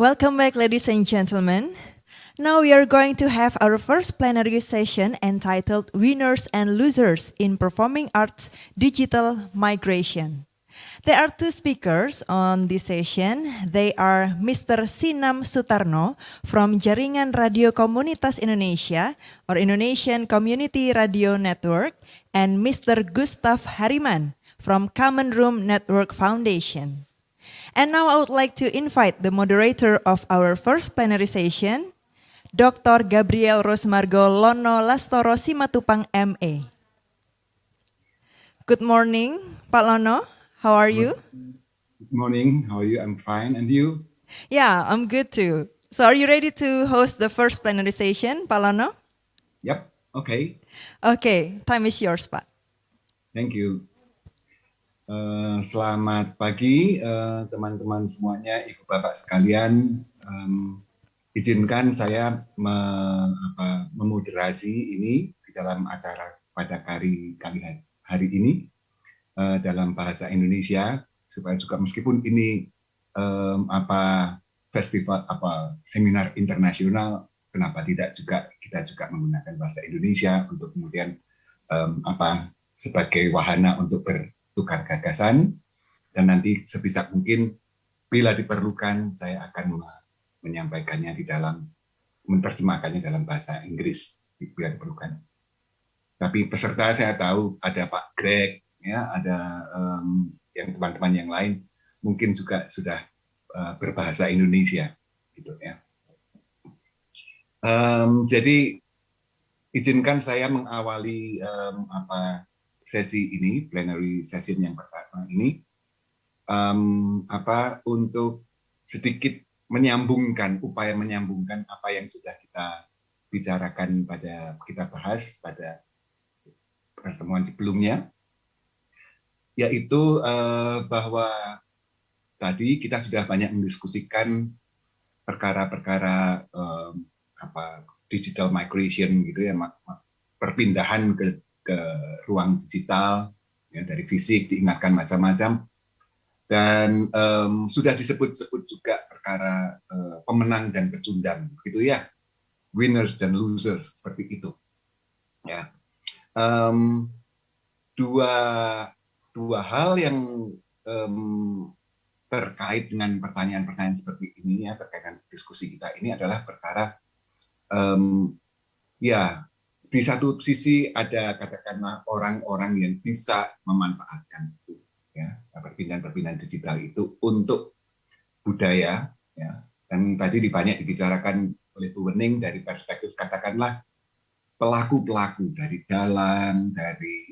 Welcome back, ladies and gentlemen. Now we are going to have our first plenary session entitled Winners and Losers in Performing Arts Digital Migration. There are two speakers on this session. They are Mr. Sinam Sutarno from Jaringan Radio Komunitas Indonesia or Indonesian Community Radio Network and Mr. Gustav Hariman from Common Room Network Foundation. And now I would like to invite the moderator of our first plenary session, Dr. Gabriel Rosmargo Lono Lastoro Simatupang MA. Good morning, Pak Lono. How are you? Good morning. How are you? I'm fine. And you? Yeah, I'm good too. So are you ready to host the first plenary session, Pak Lono? Yep. Okay. Okay, time is yours, Pak. Thank you. Selamat pagi teman-teman semuanya, Ibu Bapak sekalian. Izinkan saya memoderasi ini di dalam acara pada hari ini dalam bahasa Indonesia, supaya juga meskipun ini festival seminar internasional, kenapa tidak juga kita juga menggunakan bahasa Indonesia untuk kemudian sebagai wahana untuk bertukar gagasan, dan nanti sebisa mungkin bila diperlukan saya akan menyampaikannya menerjemahkannya dalam bahasa Inggris bila diperlukan. Tapi peserta saya tahu ada Pak Greg, ya, ada yang teman-teman yang lain mungkin juga sudah berbahasa Indonesia, gitu ya. Jadi izinkan saya mengawali sesi ini, plenary session yang pertama ini, untuk sedikit upaya menyambungkan apa yang sudah kita bicarakan kita bahas pada pertemuan sebelumnya, yaitu bahwa tadi kita sudah banyak mendiskusikan perkara-perkara digital migration gitu ya, perpindahan ke ruang digital, ya, dari fisik diingatkan macam-macam, dan sudah disebut-sebut juga perkara pemenang dan pecundang, gitu ya, winners dan losers, seperti itu. Ya, dua hal yang terkait dengan pertanyaan-pertanyaan seperti ini, ya, terkait dengan diskusi kita ini adalah perkara ya, di satu sisi ada katakanlah orang-orang yang bisa memanfaatkan itu, ya, perpindahan-perpindahan digital itu untuk budaya, ya, dan tadi banyak dibicarakan oleh Bu Wening dari perspektif katakanlah pelaku-pelaku dari dalang, dari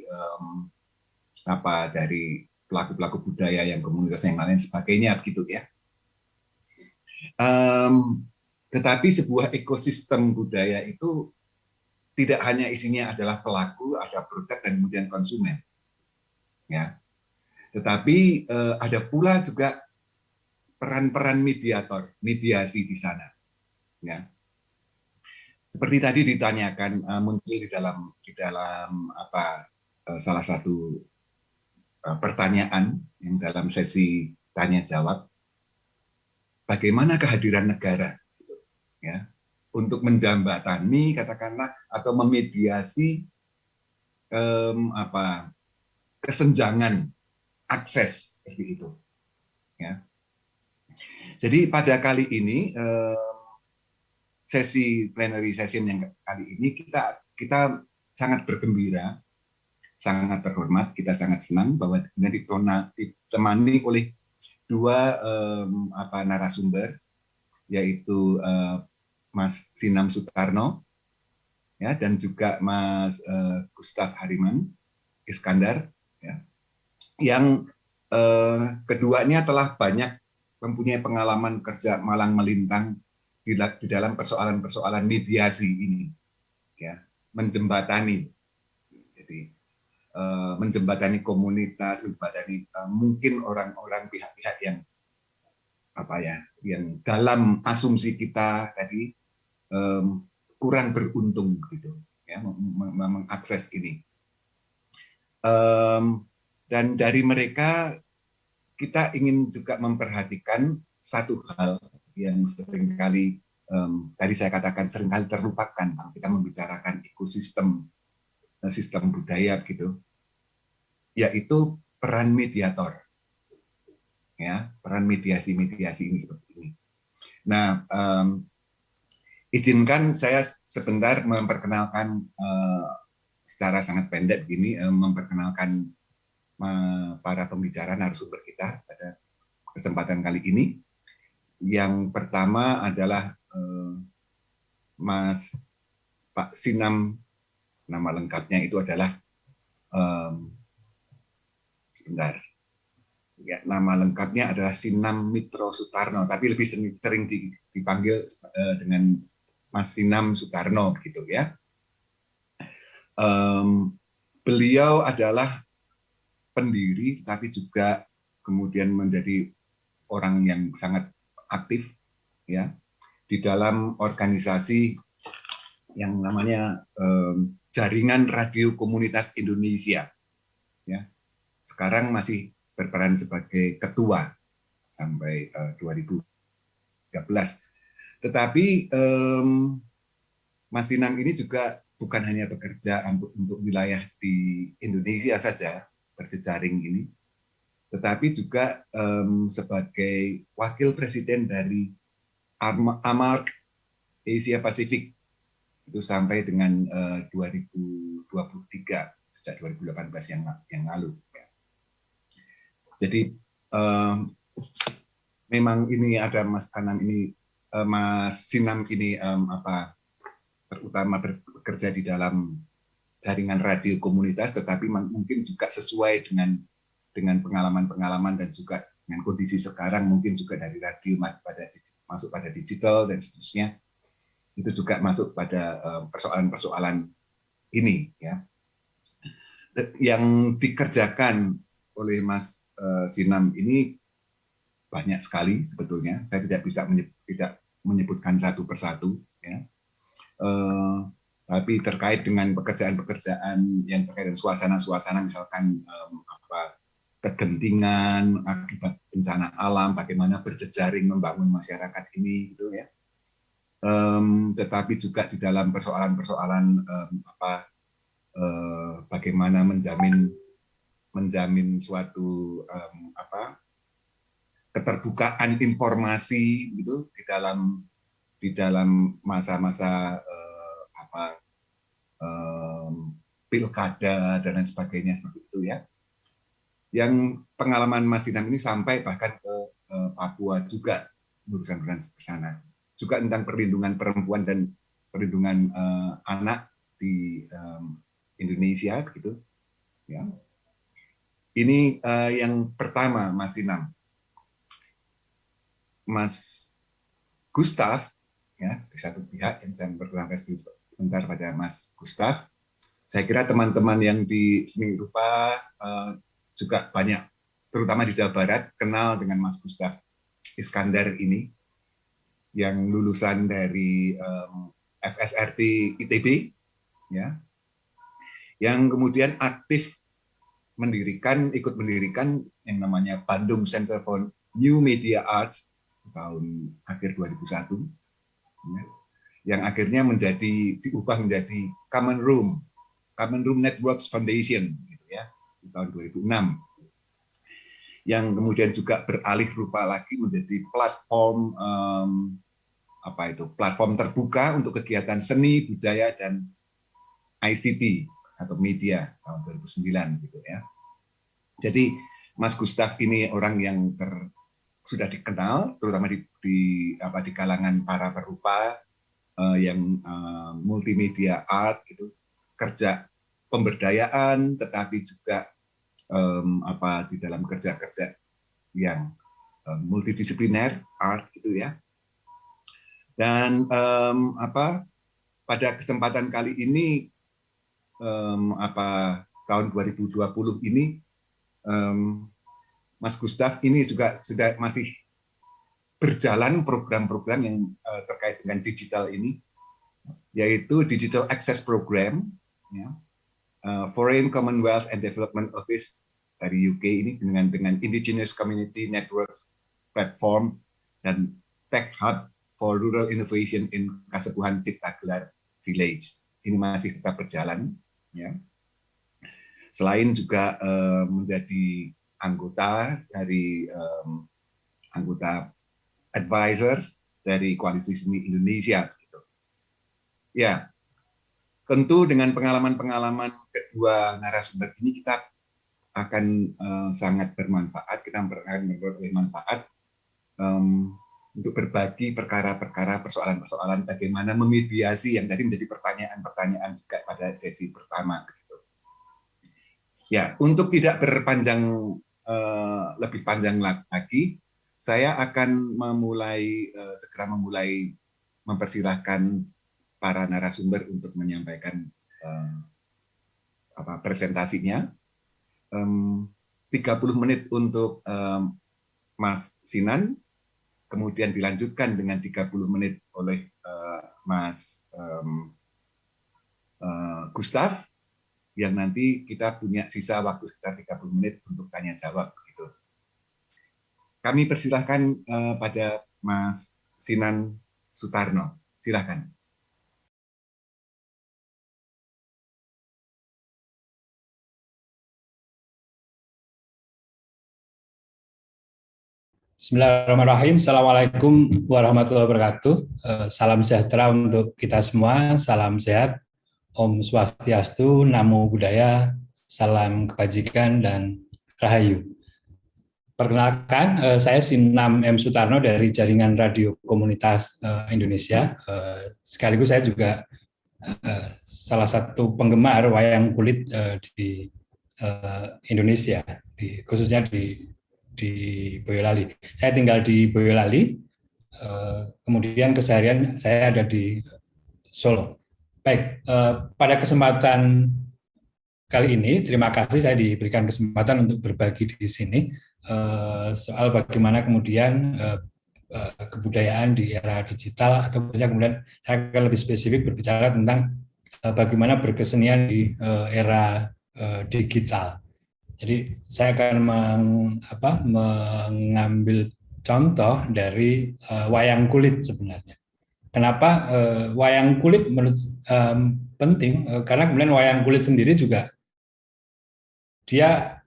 pelaku-pelaku budaya yang komunitas yang lain sebagainya, begitu ya. Tetapi sebuah ekosistem budaya itu tidak hanya isinya adalah pelaku, ada produk, dan kemudian konsumen, ya. Tetapi ada pula juga peran-peran mediasi di sana, ya. Seperti tadi ditanyakan, muncul di dalam salah satu pertanyaan yang dalam sesi tanya jawab, bagaimana kehadiran negara, ya, untuk menjembatani katakanlah atau memediasi kesenjangan akses seperti itu, ya. Jadi pada kali ini sesi plenary session yang kali ini kita sangat bergembira, sangat terhormat, kita sangat senang bahwa ditemani oleh dua narasumber, yaitu Mas Sinam Sutarno, ya, dan juga Mas Gustav Hariman Iskandar, ya, yang keduanya telah banyak mempunyai pengalaman kerja malang melintang di dalam persoalan-persoalan mediasi ini, ya, menjembatani, jadi menjembatani komunitas, menjembatani mungkin orang-orang, pihak-pihak yang yang dalam asumsi kita tadi kurang beruntung, gitu ya, mengakses ini. Dan dari mereka kita ingin juga memperhatikan satu hal, yang seringkali tadi saya katakan seringkali terlupakan kalau kita membicarakan ekosistem sistem budaya gitu, yaitu peran mediator, ya, peran mediasi ini seperti ini. Nah, izinkan saya sebentar memperkenalkan secara sangat pendek begini, memperkenalkan para pembicara narasumber kita pada kesempatan kali ini. Yang pertama adalah Pak Sinam, nama lengkapnya itu adalah sebentar. Ya, nama lengkapnya adalah Sinam Mitro Sutarno, tapi lebih sering dipanggil dengan Mas Sinam Sutarno, gitu ya. Beliau adalah pendiri, tapi juga kemudian menjadi orang yang sangat aktif, ya, di dalam organisasi yang namanya Jaringan Radio Komunitas Indonesia, ya. Sekarang masih berperan sebagai ketua sampai 2013. Tetapi Mas Sinam ini juga bukan hanya bekerja untuk wilayah di Indonesia saja, berjejaring ini, tetapi juga sebagai wakil presiden dari AMARC Asia Pasifik itu sampai dengan 2023, sejak 2018 yang lalu. Jadi memang ini ada Mas Sinam ini terutama bekerja di dalam jaringan radio komunitas, tetapi mungkin juga sesuai dengan pengalaman-pengalaman dan juga dengan kondisi sekarang, mungkin juga dari radio masuk pada digital dan seterusnya, itu juga masuk pada persoalan-persoalan ini, ya. Yang dikerjakan oleh Mas Sinam ini banyak sekali sebetulnya. Saya tidak bisa menyebutkan satu persatu, ya. Tapi terkait dengan pekerjaan-pekerjaan yang terkait dengan suasana-suasana, misalkan kegentingan akibat bencana alam, bagaimana berjejaring membangun masyarakat ini, gitu ya. Tetapi juga di dalam persoalan-persoalan bagaimana menjamin suatu keterbukaan informasi gitu di dalam masa-masa pilkada dan lain sebagainya, seperti itu, ya. Yang pengalaman Mas Sinam ini sampai bahkan ke Papua juga, urusan ke sana. Juga tentang perlindungan perempuan dan perlindungan anak di Indonesia, begitu, ya. Ini yang pertama, Mas Sinam. Mas Gustaf, ya, di satu pihak yang saya berterima kasih sebentar pada Mas Gustaf. Saya kira teman-teman yang di seni rupa juga banyak, terutama di Jawa Barat, kenal dengan Mas Gustaf Iskandar ini, yang lulusan dari FSRT ITB, ya, yang kemudian aktif ikut mendirikan yang namanya Bandung Center for New Media Arts tahun akhir 2001, ya, yang akhirnya diubah menjadi Common Room Networks Foundation, gitu ya, di tahun 2006, yang kemudian juga beralih rupa lagi menjadi platform platform terbuka untuk kegiatan seni, budaya, dan ICT atau media tahun 2009, gitu ya. Jadi Mas Gustaf ini orang yang sudah dikenal, terutama di kalangan para perupa yang multimedia art, gitu, kerja pemberdayaan, tetapi juga di dalam kerja-kerja yang multidisipliner art, gitu ya. Dan pada kesempatan kali ini tahun 2020 ini Mas Gustaf ini juga sudah masih berjalan program-program yang terkait dengan digital ini, yaitu Digital Access Program, ya, Foreign Commonwealth and Development Office dari UK ini dengan Indigenous Community Networks Platform, dan Tech Hub for Rural Innovation in Kasepuhan Cipta Gelar Village. Ini masih tetap berjalan, ya. Selain juga menjadi anggota dari anggota advisors dari Koalisi Seni Indonesia. Gitu. Ya, tentu dengan pengalaman-pengalaman kedua narasumber ini kita akan sangat bermanfaat, kita akan memperoleh manfaat untuk berbagi perkara-perkara, persoalan-persoalan bagaimana memediasi yang tadi menjadi pertanyaan-pertanyaan juga pada sesi pertama. Gitu. Ya, untuk tidak berpanjang lebih panjang lagi, saya akan segera memulai mempersilahkan para narasumber untuk menyampaikan presentasinya. 30 menit untuk Mas Sinan, kemudian dilanjutkan dengan 30 menit oleh Mas Gustaf, yang nanti kita punya sisa waktu sekitar 30 menit untuk tanya jawab. Gitu. Kami persilahkan pada Mas Sinan Sutarno. Silakan. Bismillahirrahmanirrahim. Assalamualaikum warahmatullahi wabarakatuh. Salam sejahtera untuk kita semua. Salam sehat. Om Swastiastu, Namo Buddhaya, salam kebajikan dan rahayu. Perkenalkan, saya Sinam M. Sutarno dari Jaringan Radio Komunitas Indonesia. Sekaligus saya juga salah satu penggemar wayang kulit di Indonesia, khususnya di Boyolali. Saya tinggal di Boyolali, kemudian keseharian saya ada di Solo. Baik, pada kesempatan kali ini, terima kasih saya diberikan kesempatan untuk berbagi di sini soal bagaimana kemudian kebudayaan di era digital, atau kemudian saya akan lebih spesifik berbicara tentang bagaimana berkesenian di era digital. Jadi saya akan mengambil contoh dari wayang kulit sebenarnya. Kenapa wayang kulit menurut penting? Karena kemudian wayang kulit sendiri juga dia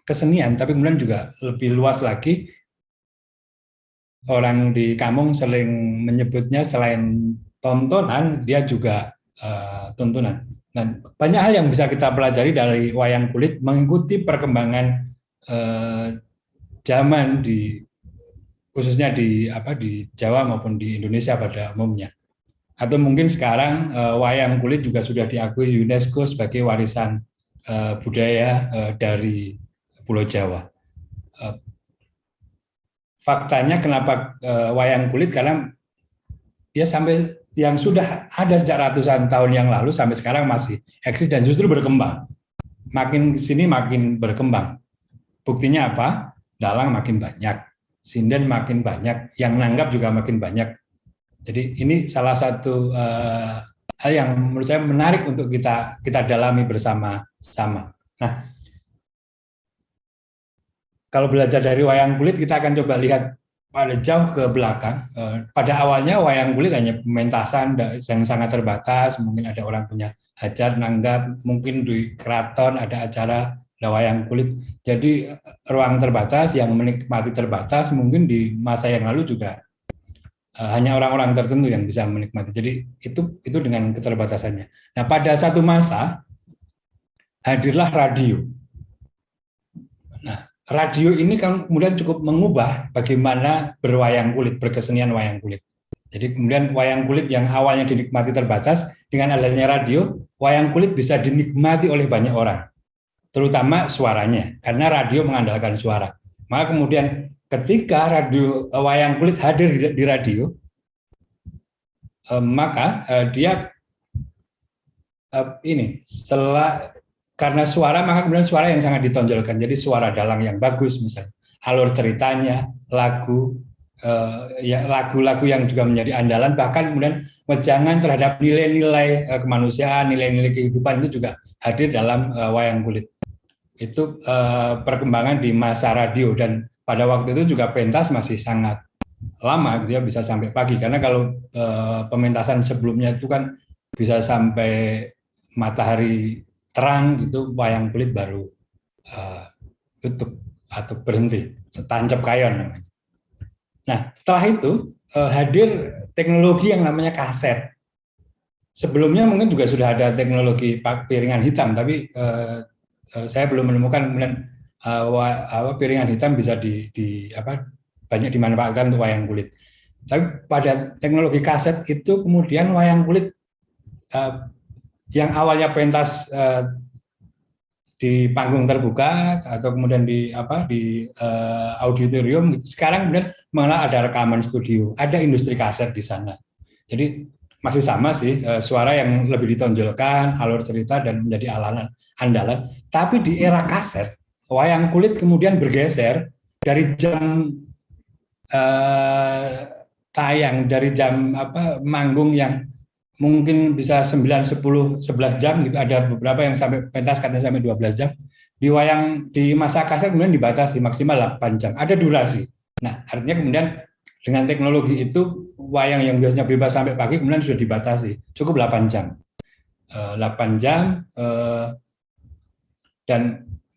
kesenian, tapi kemudian juga lebih luas lagi. Orang di kampung sering menyebutnya selain tontonan, dia juga tontonan. Dan banyak hal yang bisa kita pelajari dari wayang kulit mengikuti perkembangan zaman khususnya di Jawa maupun di Indonesia pada umumnya. Atau mungkin sekarang wayang kulit juga sudah diakui UNESCO sebagai warisan budaya dari Pulau Jawa. Faktanya kenapa wayang kulit, karena ya sampai yang sudah ada sejak ratusan tahun yang lalu sampai sekarang masih eksis dan justru berkembang. Makin kesini makin berkembang. Buktinya apa? Dalang makin banyak. Sinden makin banyak, yang nanggap juga makin banyak. Jadi ini salah satu hal yang menurut saya menarik untuk kita dalami bersama-sama. Nah, kalau belajar dari wayang kulit, kita akan coba lihat pada jauh ke belakang. Pada awalnya wayang kulit hanya pementasan yang sangat terbatas. Mungkin ada orang punya hajat nanggap, mungkin di keraton ada acara wayang kulit. Jadi ruang terbatas, yang menikmati terbatas, mungkin di masa yang lalu juga hanya orang-orang tertentu yang bisa menikmati. Jadi itu dengan keterbatasannya. Nah, pada satu masa hadirlah radio. Nah, radio ini kan kemudian cukup mengubah bagaimana berwayang kulit, berkesenian wayang kulit. Jadi kemudian wayang kulit yang awalnya dinikmati terbatas, dengan adanya radio, wayang kulit bisa dinikmati oleh banyak orang. Terutama suaranya, karena radio mengandalkan suara. Maka kemudian ketika wayang kulit hadir di radio, maka dia karena suara, maka kemudian suara yang sangat ditonjolkan. Jadi suara dalang yang bagus, misalnya alur ceritanya, lagu-lagu yang juga menjadi andalan, bahkan kemudian wejangan terhadap nilai-nilai kemanusiaan, nilai-nilai kehidupan itu juga hadir dalam wayang kulit. Itu perkembangan di masa radio, dan pada waktu itu juga pentas masih sangat lama gitu ya, bisa sampai pagi. Karena kalau pementasan sebelumnya itu kan bisa sampai matahari terang gitu, wayang kulit baru tutup atau berhenti, tancap kayon namanya. Nah, setelah itu hadir teknologi yang namanya kaset. Sebelumnya mungkin juga sudah ada teknologi piringan hitam, tapi saya belum menemukan kemudian piringan hitam bisa banyak dimanfaatkan untuk wayang kulit. Tapi pada teknologi kaset itu kemudian wayang kulit yang awalnya pentas di panggung terbuka atau kemudian di auditorium, sekarang kemudian malah ada rekaman studio, ada industri kaset di sana. Jadi masih sama sih, suara yang lebih ditonjolkan, alur cerita dan menjadi andalan. Tapi di era kaset, wayang kulit kemudian bergeser dari jam tayang, dari jam manggung yang mungkin bisa 9, 10, 11 jam gitu, ada beberapa yang sampai pentas katanya sampai 12 jam. Di masa kaset kemudian dibatasi maksimal 8 jam, ada durasi. Nah, artinya kemudian dengan teknologi itu wayang yang biasanya bebas sampai pagi kemudian sudah dibatasi, cukup 8 jam. 8 jam dan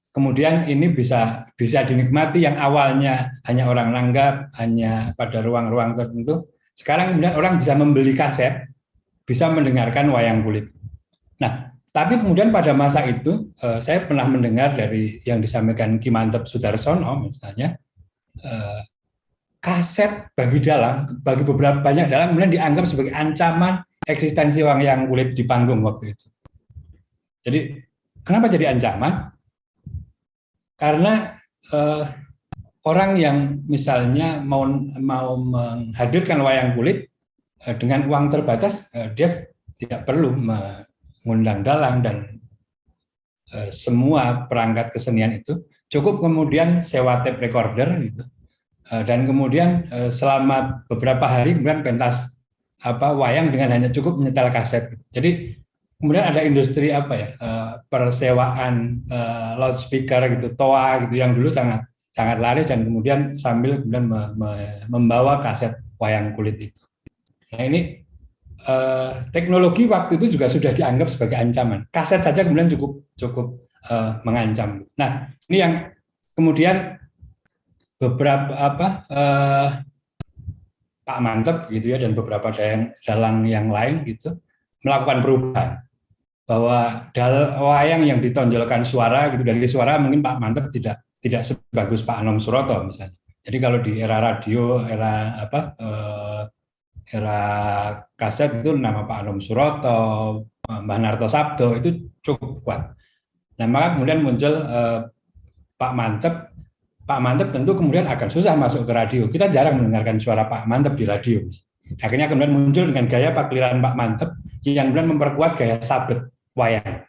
kemudian ini bisa dinikmati yang awalnya hanya orang nanggap, hanya pada ruang-ruang tertentu. Sekarang kemudian orang bisa membeli kaset, bisa mendengarkan wayang kulit. Nah, tapi kemudian pada masa itu saya pernah mendengar dari yang disampaikan Ki Mantep Sudarsono misalnya, kaset bagi beberapa banyak dalang kemudian dianggap sebagai ancaman eksistensi wayang kulit di panggung waktu itu. Jadi kenapa jadi ancaman? Karena orang yang misalnya mau menghadirkan wayang kulit dengan uang terbatas, dia tidak perlu mengundang dalang dan semua perangkat kesenian itu, cukup kemudian sewa tape recorder gitu, dan kemudian selama beberapa hari kemudian pentas wayang dengan hanya cukup menyetel kaset gitu. Jadi kemudian ada industri persewaan loudspeaker gitu, toa gitu, yang dulu sangat laris dan kemudian sambil kemudian membawa kaset wayang kulit itu. Nah ini teknologi waktu itu juga sudah dianggap sebagai ancaman. Kaset saja kemudian cukup mengancam. Nah ini yang kemudian beberapa Pak Mantep gitu ya dan beberapa dalang yang lain gitu melakukan perubahan, bahwa wayang yang ditonjolkan suara gitu, dari suara mungkin Pak Mantep tidak sebagus Pak Anom Suroto misalnya. Jadi kalau di era radio, era kaset itu nama Pak Anom Suroto, Mbah Narto Sabdo itu cukup kuat. Nah maka kemudian muncul Pak Mantep tentu kemudian akan susah masuk ke radio. Kita jarang mendengarkan suara Pak Mantep di radio. Akhirnya kemudian muncul dengan gaya pakliran Pak Mantep yang kemudian memperkuat gaya sabet wayang.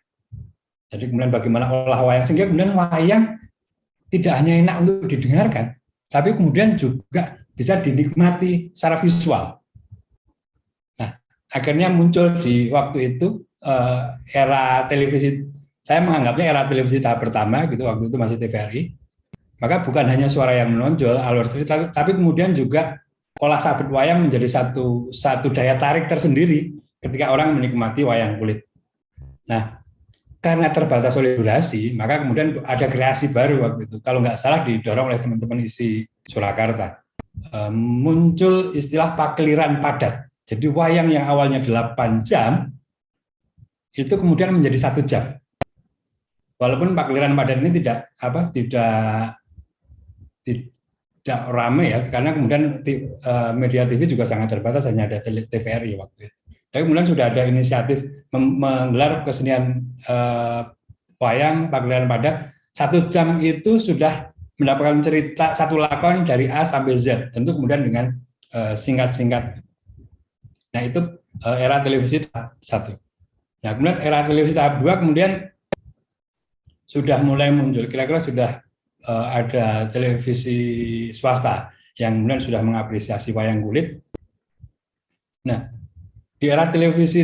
Jadi kemudian bagaimana olah wayang, sehingga kemudian wayang tidak hanya enak untuk didengarkan, tapi kemudian juga bisa dinikmati secara visual. Nah, akhirnya muncul di waktu itu era televisi, saya menganggapnya era televisi tahap pertama gitu, waktu itu masih TVRI. Maka bukan hanya suara yang menonjol, alur cerita, tapi kemudian juga olah sabet wayang menjadi satu daya tarik tersendiri ketika orang menikmati wayang kulit. Nah, karena terbatas oleh durasi, maka kemudian ada kreasi baru waktu itu. Kalau nggak salah didorong oleh teman-teman ISI Surakarta. Muncul istilah pakliran padat. Jadi wayang yang awalnya 8 jam, itu kemudian menjadi 1 jam. Walaupun pakliran padat ini tidak ramai ya, karena kemudian media TV juga sangat terbatas, hanya ada TVRI waktu itu. Tapi kemudian sudah ada inisiatif menggelar kesenian wayang pakliran padat. 1 jam itu sudah mendapatkan cerita satu lakon dari A sampai Z, tentu kemudian dengan singkat-singkat. Nah itu era televisi tahap 1. Nah kemudian era televisi tahap 2 kemudian sudah mulai muncul, kira-kira sudah ada televisi swasta yang kemudian sudah mengapresiasi wayang kulit. Nah, di era televisi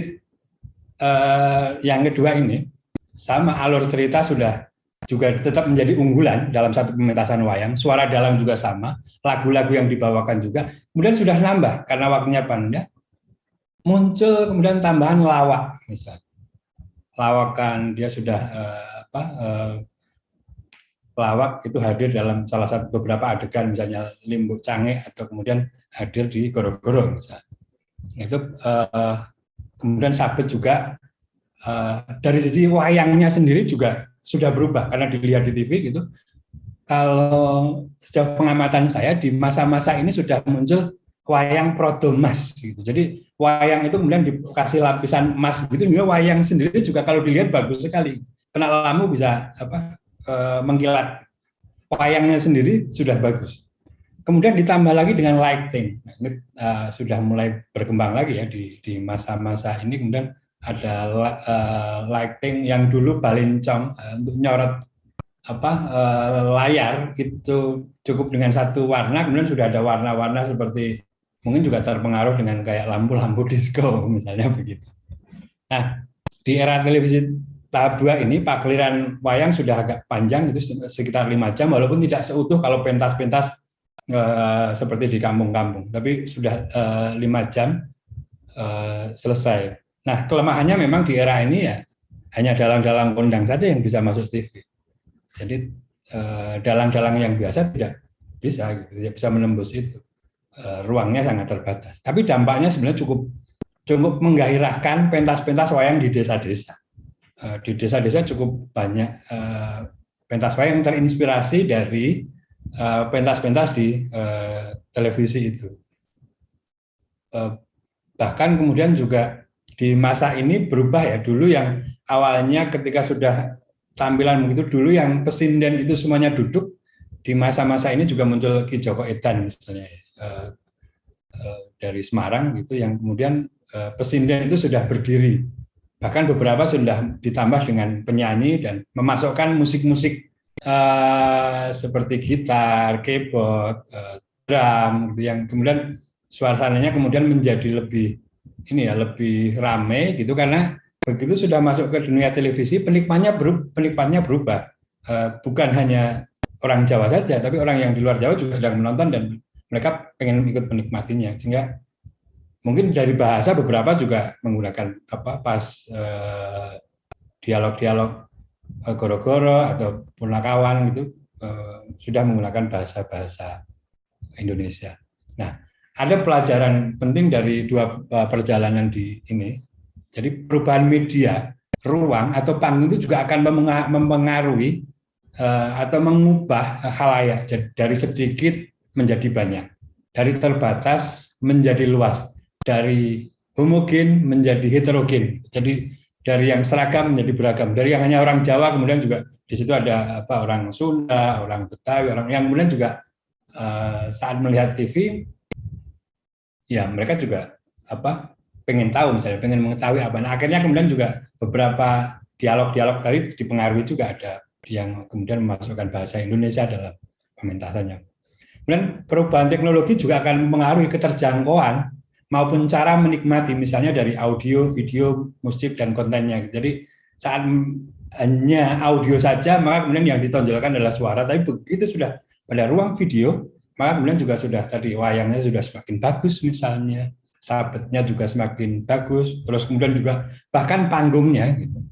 yang kedua ini, sama alur cerita sudah juga tetap menjadi unggulan dalam satu pementasan wayang. Suara dalang juga sama, lagu-lagu yang dibawakan juga. Kemudian sudah nambah karena waktunya panjang, muncul kemudian tambahan lawak, misalnya. Lawakan dia sudah pelawak itu hadir dalam salah satu beberapa adegan, misalnya Limbuk Cange atau kemudian hadir di Goro-Goro misalnya. Itu kemudian Sabet juga dari sisi wayangnya sendiri juga sudah berubah karena dilihat di TV gitu. Kalau sejauh pengamatan saya di masa-masa ini sudah muncul wayang proto-emas gitu. Jadi wayang itu kemudian dikasih lapisan emas gitu, hingga wayang sendiri juga kalau dilihat bagus sekali. Kena lampu bisa mengkilat. Wayangnya sendiri sudah bagus. Kemudian ditambah lagi dengan lighting. Nah, ini sudah mulai berkembang lagi ya di masa-masa ini. Kemudian ada lighting yang dulu balincong untuk nyorot layar itu cukup dengan satu warna, kemudian sudah ada warna-warna seperti mungkin juga terpengaruh dengan kayak lampu-lampu disco misalnya begitu. Nah, di era televisi tahap 2 ini pakliran wayang sudah agak panjang, itu sekitar 5 jam, walaupun tidak seutuh kalau pentas-pentas seperti di kampung-kampung, tapi sudah 5 jam selesai. Nah, kelemahannya memang di era ini ya hanya dalang-dalang kondang saja yang bisa masuk TV. Jadi dalang-dalang yang biasa tidak bisa, gitu, tidak bisa menembus itu. Ruangnya sangat terbatas. Tapi dampaknya sebenarnya cukup menggairahkan pentas-pentas wayang di desa-desa. Di desa-desa cukup banyak pentas wayang yang terinspirasi dari pentas-pentas di televisi itu. Bahkan kemudian juga di masa ini berubah ya. Dulu yang awalnya ketika sudah tampilan begitu, dulu yang pesinden itu semuanya duduk, di masa-masa ini juga muncul Ki Joko Edan misalnya dari Semarang gitu, yang kemudian pesinden itu sudah berdiri. Bahkan beberapa sudah ditambah dengan penyanyi dan memasukkan musik-musik seperti gitar, keyboard, drum gitu, yang kemudian suasananya kemudian menjadi lebih rame gitu, karena begitu sudah masuk ke dunia televisi penikmatnya berubah. Bukan hanya orang Jawa saja, tapi orang yang di luar Jawa juga sedang menonton dan mereka pengen ikut menikmatinya. Sehingga mungkin dari bahasa beberapa juga menggunakan dialog-dialog Goro-Goro atau Purnakawan gitu, sudah menggunakan bahasa-bahasa Indonesia. Nah, ada pelajaran penting dari dua perjalanan di ini. Jadi perubahan media, ruang atau panggung itu juga akan mempengaruhi atau mengubah khalayak dari sedikit menjadi banyak, dari terbatas menjadi luas, dari homogen menjadi heterogen. Jadi dari yang seragam menjadi beragam, dari yang hanya orang Jawa kemudian juga di situ ada orang Sunda, orang Betawi, orang yang kemudian juga saat melihat TV ya mereka juga pengen tahu, misalnya pengen mengetahui apa. Nah, akhirnya kemudian juga beberapa dialog-dialog tadi dipengaruhi juga ada yang kemudian memasukkan bahasa Indonesia dalam pementasannya. Kemudian perubahan teknologi juga akan mempengaruhi keterjangkauan maupun cara menikmati, misalnya dari audio, video, musik, dan kontennya. Jadi saat hanya audio saja, maka kemudian yang ditonjolkan adalah suara. Tapi begitu sudah pada ruang video, maka kemudian juga sudah tadi wayangnya sudah semakin bagus misalnya, sabetnya juga semakin bagus, terus kemudian juga bahkan panggungnya gitu.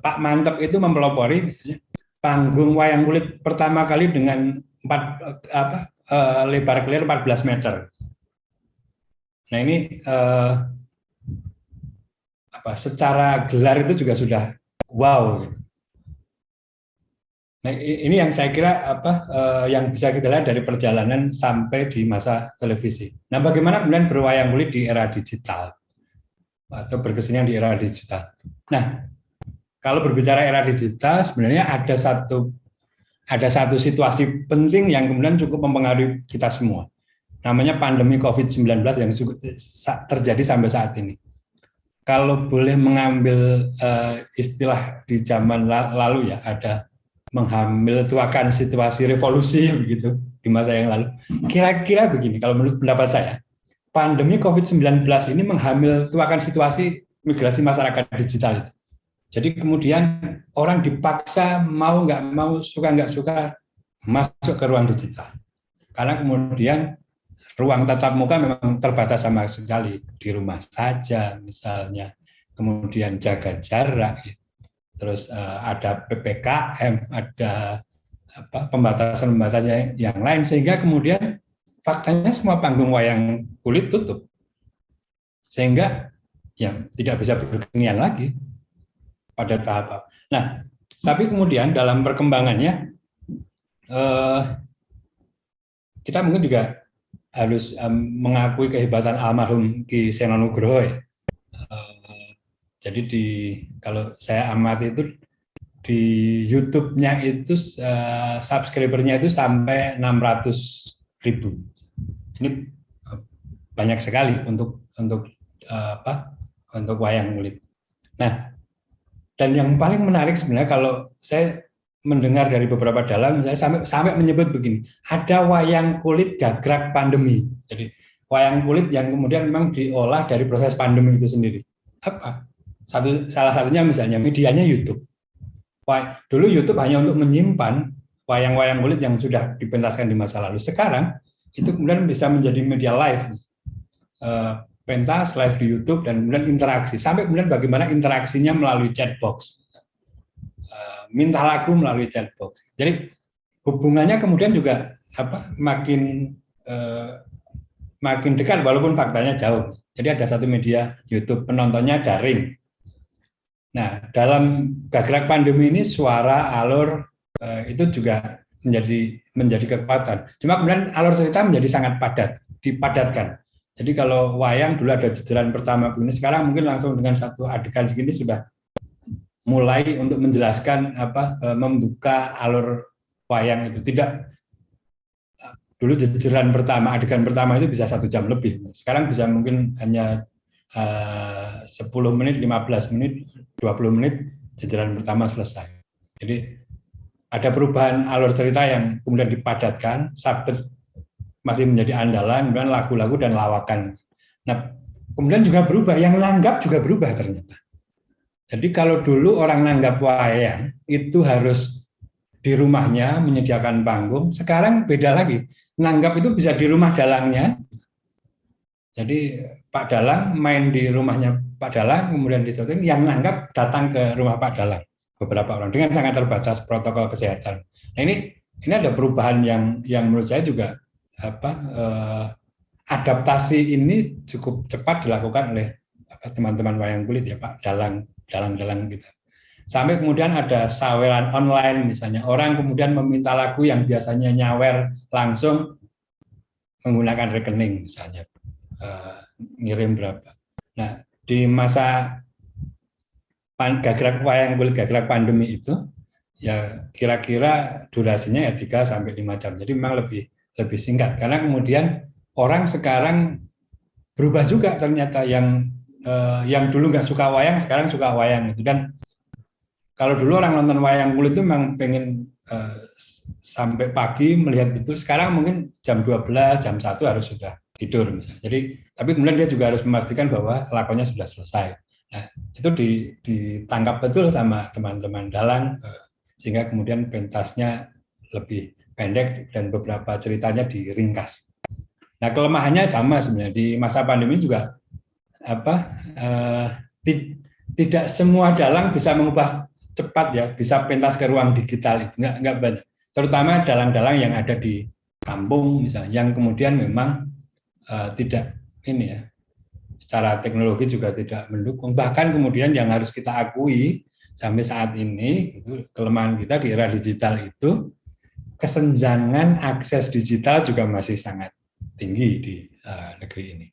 Pak Mantep itu mempelopori misalnya panggung wayang kulit pertama kali dengan lebar clear 14 meter. Nah ini secara gelar itu juga sudah wow gitu. Nah, ini yang saya kira yang bisa kita lihat dari perjalanan sampai di masa televisi. Nah, bagaimana kemudian berwayang kulit di era digital atau berkesenian di era digital. Nah, kalau berbicara era digital, sebenarnya ada satu situasi penting yang kemudian cukup mempengaruhi kita semua. Namanya pandemi COVID-19 yang terjadi sampai saat ini. Kalau boleh mengambil istilah di zaman lalu ya, ada menghamil tuakan situasi revolusi begitu di masa yang lalu. Kira-kira begini, kalau menurut pendapat saya, pandemi COVID-19 ini menghamil tuakan situasi migrasi masyarakat digital itu. Jadi kemudian orang dipaksa mau nggak mau, suka nggak suka masuk ke ruang digital. Karena kemudian ruang tatap muka memang terbatas sama sekali, di rumah saja misalnya, kemudian jaga jarak, terus ada PPKM, ada pembatasan-pembatasan yang lain, sehingga kemudian faktanya semua panggung wayang kulit tutup, sehingga yang tidak bisa berkesenian lagi pada tahap. Nah, tapi kemudian dalam perkembangannya kita mungkin juga harus mengakui kehebatan almarhum Ki Seno Nugroho. Jadi kalau saya amati itu di YouTube-nya itu subscriber-nya itu sampai 600.000. Ini banyak sekali untuk wayang kulit. Nah, dan yang paling menarik sebenarnya kalau saya mendengar dari beberapa dalang, saya sampai menyebut begini, ada wayang kulit gagrag pandemi. Jadi wayang kulit yang kemudian memang diolah dari proses pandemi itu sendiri. Apa? Salah satunya misalnya medianya YouTube. Dulu YouTube hanya untuk menyimpan wayang-wayang kulit yang sudah dipentaskan di masa lalu. Sekarang itu kemudian bisa menjadi media live. Pentas live di YouTube dan kemudian interaksi, sampai kemudian bagaimana interaksinya melalui chatbox, minta lagu melalui chatbox. Jadi hubungannya kemudian juga makin dekat walaupun faktanya jauh. Jadi ada satu media YouTube, penontonnya daring. Nah, dalam gagrag pandemi ini suara, alur itu juga menjadi kekuatan. Cuma kemudian alur cerita menjadi sangat dipadatkan. Jadi kalau wayang dulu ada jajaran pertama begini, sekarang mungkin langsung dengan satu adegan segini sudah mulai untuk menjelaskan membuka alur wayang itu. Tidak, dulu jajaran pertama, adegan pertama itu bisa 1 jam lebih. Sekarang bisa mungkin hanya 10 menit, 15 menit, 20 menit jajaran pertama selesai. Jadi ada perubahan alur cerita yang kemudian dipadatkan, sabet masih menjadi andalan, kemudian lagu-lagu dan lawakan. Nah, kemudian juga berubah, yang nanggap juga berubah ternyata. Jadi kalau dulu orang nanggap wayang itu harus di rumahnya menyediakan panggung, sekarang beda lagi. Nanggap itu bisa di rumah dalangnya. Jadi Pak Dalang main di rumahnya Pak Dalang, kemudian disyuting, yang nanggap datang ke rumah Pak Dalang, beberapa orang dengan sangat terbatas protokol kesehatan. Nah ini ada perubahan yang menurut saya juga adaptasi ini cukup cepat dilakukan oleh teman-teman wayang kulit ya Pak dalang kita. Sampai kemudian ada saweran online misalnya, orang kemudian meminta lagu yang biasanya nyawer langsung menggunakan rekening misalnya, ngirim berapa. Nah di masa gagrag wayang kulit gagrag pandemi itu ya kira-kira durasinya ya 3-5 jam. Jadi memang lebih singkat, karena kemudian orang sekarang berubah juga ternyata, yang dulu nggak suka wayang sekarang suka wayang gitu. Dan kalau dulu orang nonton wayang kulit itu memang pengen sampai pagi melihat betul, sekarang mungkin jam 12, jam 1 harus sudah tidur misalnya. Jadi tapi kemudian dia juga harus memastikan bahwa lakonnya sudah selesai. Nah itu ditangkap betul sama teman-teman dalang, sehingga kemudian pentasnya lebih pendek dan beberapa ceritanya diringkas. Nah kelemahannya sama sebenarnya di masa pandemi juga tidak semua dalang bisa mengubah cepat ya, bisa pentas ke ruang digital itu nggak banyak. Terutama dalang-dalang yang ada di kampung misalnya, yang kemudian memang tidak ini ya, secara teknologi juga tidak mendukung. Bahkan kemudian yang harus kita akui sampai saat ini itu kelemahan kita di era digital itu, kesenjangan akses digital juga masih sangat tinggi di negeri ini.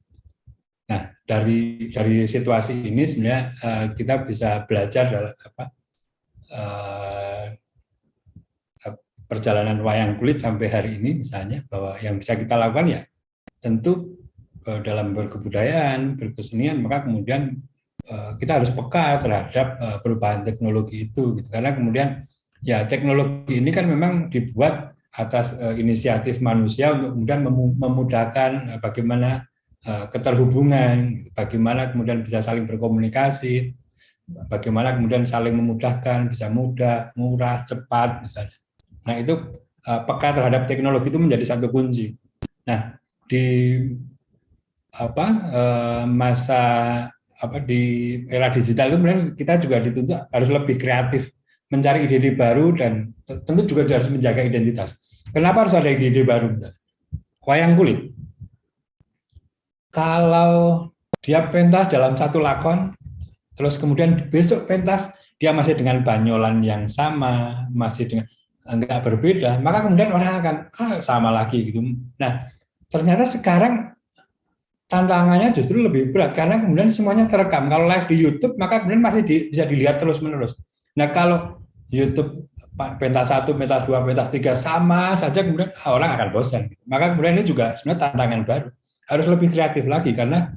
Nah, dari situasi ini sebenarnya kita bisa belajar dalam perjalanan wayang kulit sampai hari ini misalnya, bahwa yang bisa kita lakukan ya tentu dalam berkebudayaan, berkesenian, maka kemudian kita harus peka terhadap perubahan teknologi itu gitu. Karena kemudian ya teknologi ini kan memang dibuat atas inisiatif manusia untuk kemudian memudahkan bagaimana keterhubungan, bagaimana kemudian bisa saling berkomunikasi, bagaimana kemudian saling memudahkan, bisa mudah, murah, cepat misalnya. Nah itu peka terhadap teknologi itu menjadi satu kunci. Nah di masa di era digital itu kemudian kita juga dituntut harus lebih kreatif, mencari ide-ide baru dan tentu juga harus menjaga identitas. Kenapa harus ada ide-ide baru? Wayang kulit. Kalau dia pentas dalam satu lakon, terus kemudian besok pentas dia masih dengan banyolan yang sama, masih dengan enggak berbeda, maka kemudian orang akan sama lagi gitu. Nah, ternyata sekarang tantangannya justru lebih berat karena kemudian semuanya terekam. Kalau live di YouTube, maka kemudian masih bisa dilihat terus-menerus. Nah, kalau YouTube pentas 1, pentas 2, pentas 3 sama saja, kemudian orang akan bosan. Maka kemudian ini juga sebenarnya tantangan baru. Harus lebih kreatif lagi karena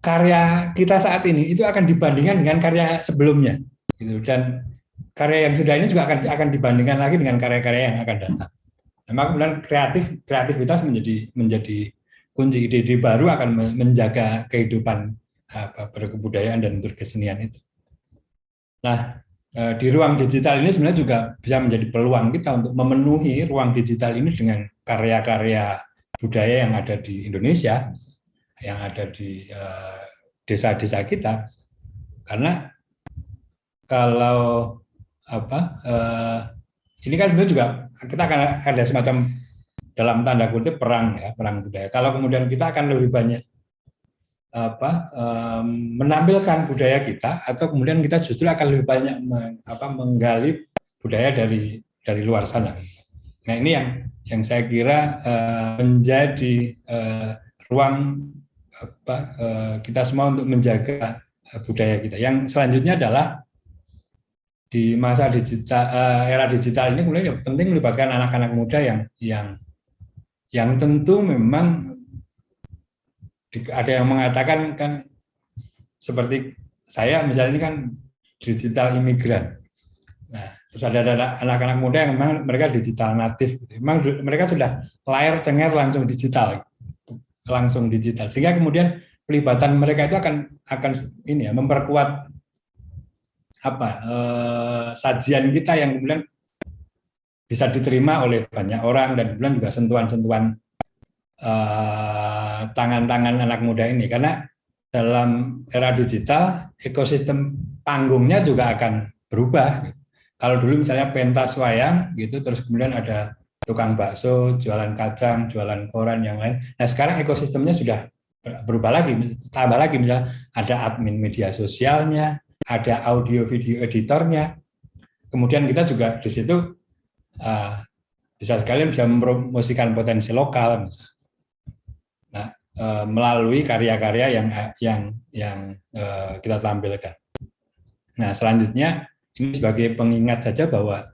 karya kita saat ini itu akan dibandingkan dengan karya sebelumnya, gitu. Dan karya yang sudah ini juga akan dibandingkan lagi dengan karya-karya yang akan datang. Memang kemudian kreativitas menjadi kunci. Ide-ide baru akan menjaga kehidupan berkebudayaan dan berkesenian itu. Nah, di ruang digital ini sebenarnya juga bisa menjadi peluang kita untuk memenuhi ruang digital ini dengan karya-karya budaya yang ada di Indonesia, yang ada di desa-desa kita. Karena kalau ini kan sebenarnya juga kita akan ada semacam dalam tanda kutip perang budaya. Kalau kemudian kita akan lebih banyak menampilkan budaya kita, atau kemudian kita justru akan lebih banyak menggali budaya dari luar sana. Nah ini yang saya kira menjadi ruang kita semua untuk menjaga budaya kita. Yang selanjutnya adalah di masa digital, era digital ini kemudian penting melibatkan anak-anak muda yang tentu memang ada yang mengatakan kan seperti saya misalnya ini kan digital imigran. Nah, terus ada anak-anak muda yang memang mereka digital natif, gitu. Memang mereka sudah layar cengar langsung digital, sehingga kemudian pelibatan mereka itu akan memperkuat sajian kita yang kemudian bisa diterima oleh banyak orang, dan kemudian juga sentuhan-sentuhan tangan-tangan anak muda ini. Karena dalam era digital ekosistem panggungnya juga akan berubah. Kalau dulu misalnya pentas wayang gitu, terus kemudian ada tukang bakso, jualan kacang, jualan koran yang lain. Nah sekarang ekosistemnya sudah berubah lagi, tambah lagi, misalnya ada admin media sosialnya, ada audio video editornya. Kemudian kita juga di situ bisa sekalian bisa mempromosikan potensi lokal, misalnya. Nah, melalui karya-karya yang kita tampilkan. Nah selanjutnya ini sebagai pengingat saja bahwa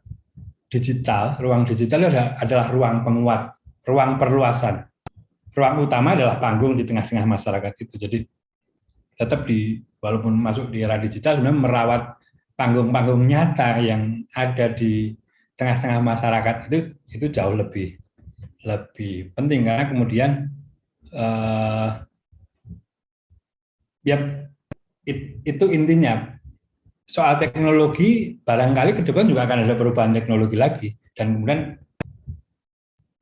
ruang digital adalah ruang penguat, ruang perluasan. Ruang utama adalah panggung di tengah-tengah masyarakat itu. Jadi tetap walaupun masuk di era digital, sebenarnya merawat panggung-panggung nyata yang ada di tengah-tengah masyarakat itu jauh lebih penting, karena kemudian itu intinya. Soal teknologi, barangkali ke depan juga akan ada perubahan teknologi lagi, dan kemudian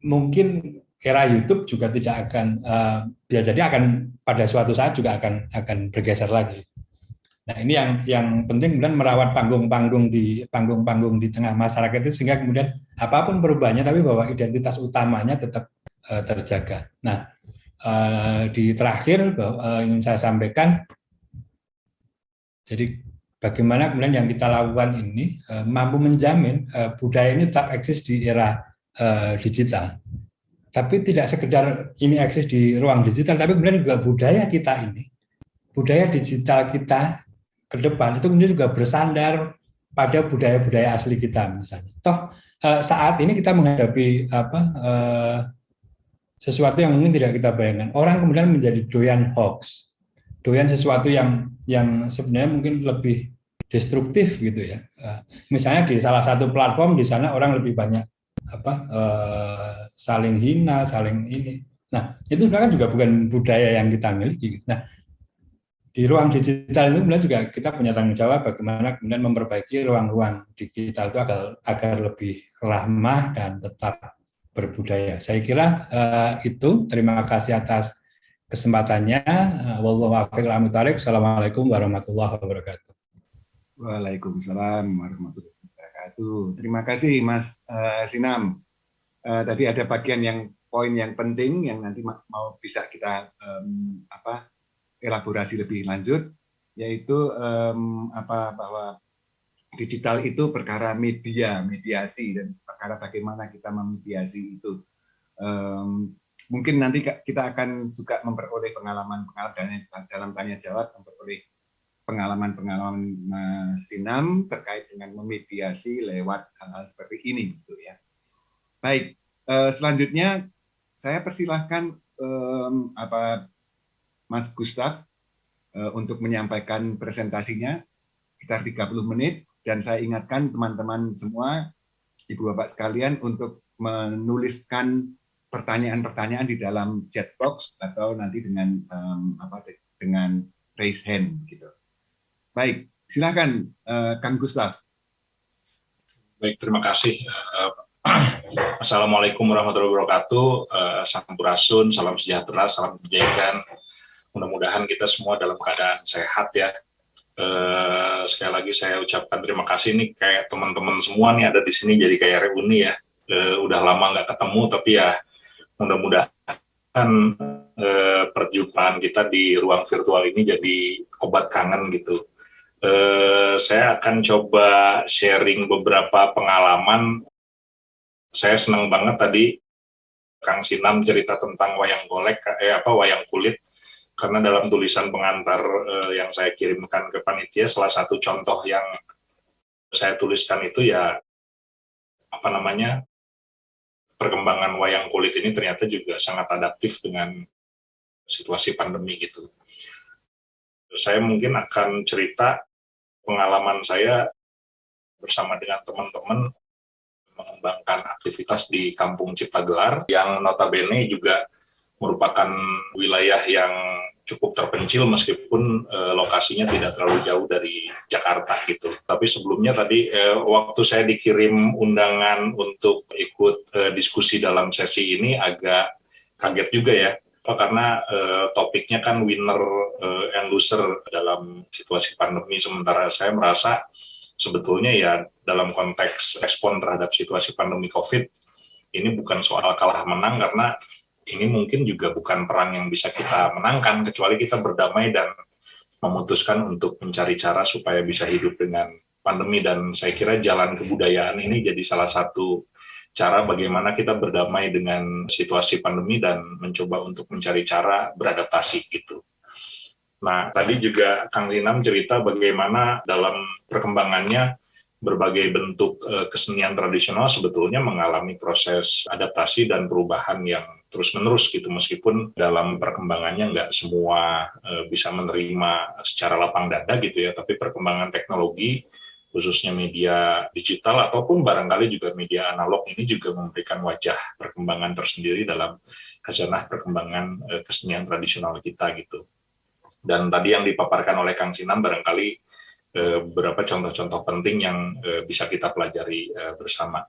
mungkin era YouTube juga tidak akan bisa jadi akan pada suatu saat juga akan bergeser lagi. Nah ini yang penting kemudian merawat panggung-panggung di tengah masyarakat itu, sehingga kemudian apapun perubahannya tapi bahwa identitas utamanya tetap terjaga. Nah di terakhir ingin saya sampaikan, jadi bagaimana kemudian yang kita lakukan ini mampu menjamin budaya ini tetap eksis di era digital. Tapi tidak sekedar ini eksis di ruang digital, tapi kemudian juga budaya kita ini, budaya digital kita ke depan itu kemudian juga bersandar pada budaya-budaya asli kita misalnya. Toh saat ini kita menghadapi sesuatu yang mungkin tidak kita bayangkan. Orang kemudian menjadi doyan hoax, doyan sesuatu yang sebenarnya mungkin lebih destruktif gitu ya. Misalnya di salah satu platform di sana orang lebih banyak saling hina, saling ini. Nah, itu sebenarnya juga bukan budaya yang kita miliki. Nah, di ruang digital itu kemudian juga kita punya tanggung jawab bagaimana kemudian memperbaiki ruang-ruang digital itu agar lebih ramah dan tetap berbudaya. Saya kira itu. Terima kasih atas kesempatannya. Wallahu a'lam bishawab. Assalamualaikum warahmatullahi wabarakatuh. Waalaikumsalam warahmatullahi wabarakatuh. Terima kasih Mas Sinam. Tadi ada bagian poin yang penting yang nanti mau bisa kita elaborasi lebih lanjut, yaitu bahwa digital itu perkara mediasi, dan perkara bagaimana kita memediasi itu. Mungkin nanti kita akan juga memperoleh pengalaman dalam tanya jawab, memperoleh pengalaman-pengalaman Mas Sinam terkait dengan memediasi lewat hal-hal seperti ini, gitu ya. Baik, selanjutnya saya persilahkan Mas Gustaf untuk menyampaikan presentasinya sekitar 30 menit, dan saya ingatkan teman-teman semua, Ibu Bapak sekalian, untuk menuliskan pertanyaan-pertanyaan di dalam chat box atau nanti dengan raise hand gitu. Baik, silakan Kang Gustaf. Baik, terima kasih. Assalamualaikum warahmatullahi wabarakatuh. Sampurasun, salam sejahtera, salam kebajikan. Mudah-mudahan kita semua dalam keadaan sehat ya. Sekali lagi saya ucapkan terima kasih nih, kayak teman-teman semua nih ada di sini jadi kayak reuni ya. Udah lama nggak ketemu, tapi ya mudah-mudahan perjumpaan kita di ruang virtual ini jadi obat kangen gitu. Saya akan coba sharing beberapa pengalaman. Saya senang banget tadi Kang Sinam cerita tentang wayang golek, wayang kulit. Karena dalam tulisan pengantar yang saya kirimkan ke panitia, salah satu contoh yang saya tuliskan itu ya perkembangan wayang kulit ini ternyata juga sangat adaptif dengan situasi pandemi gitu. Saya mungkin akan cerita pengalaman saya bersama dengan teman-teman mengembangkan aktivitas di Kampung Cipta Gelar yang notabene juga merupakan wilayah yang cukup terpencil meskipun lokasinya tidak terlalu jauh dari Jakarta gitu. Tapi sebelumnya tadi waktu saya dikirim undangan untuk ikut diskusi dalam sesi ini agak kaget juga ya. Karena topiknya kan winner and loser dalam situasi pandemi, sementara saya merasa sebetulnya ya dalam konteks respon terhadap situasi pandemi COVID ini bukan soal kalah menang, karena ini mungkin juga bukan perang yang bisa kita menangkan, kecuali kita berdamai dan memutuskan untuk mencari cara supaya bisa hidup dengan pandemi. Dan saya kira jalan kebudayaan ini jadi salah satu cara bagaimana kita berdamai dengan situasi pandemi dan mencoba untuk mencari cara beradaptasi gitu. Nah, tadi juga Kang Sinam cerita bagaimana dalam perkembangannya berbagai bentuk kesenian tradisional sebetulnya mengalami proses adaptasi dan perubahan yang terus-menerus gitu, meskipun dalam perkembangannya nggak semua bisa menerima secara lapang dada gitu ya, tapi perkembangan teknologi khususnya media digital ataupun barangkali juga media analog ini juga memberikan wajah perkembangan tersendiri dalam khazanah perkembangan kesenian tradisional kita gitu. Dan tadi yang dipaparkan oleh Kang Sinam barangkali beberapa contoh-contoh penting yang bisa kita pelajari bersama.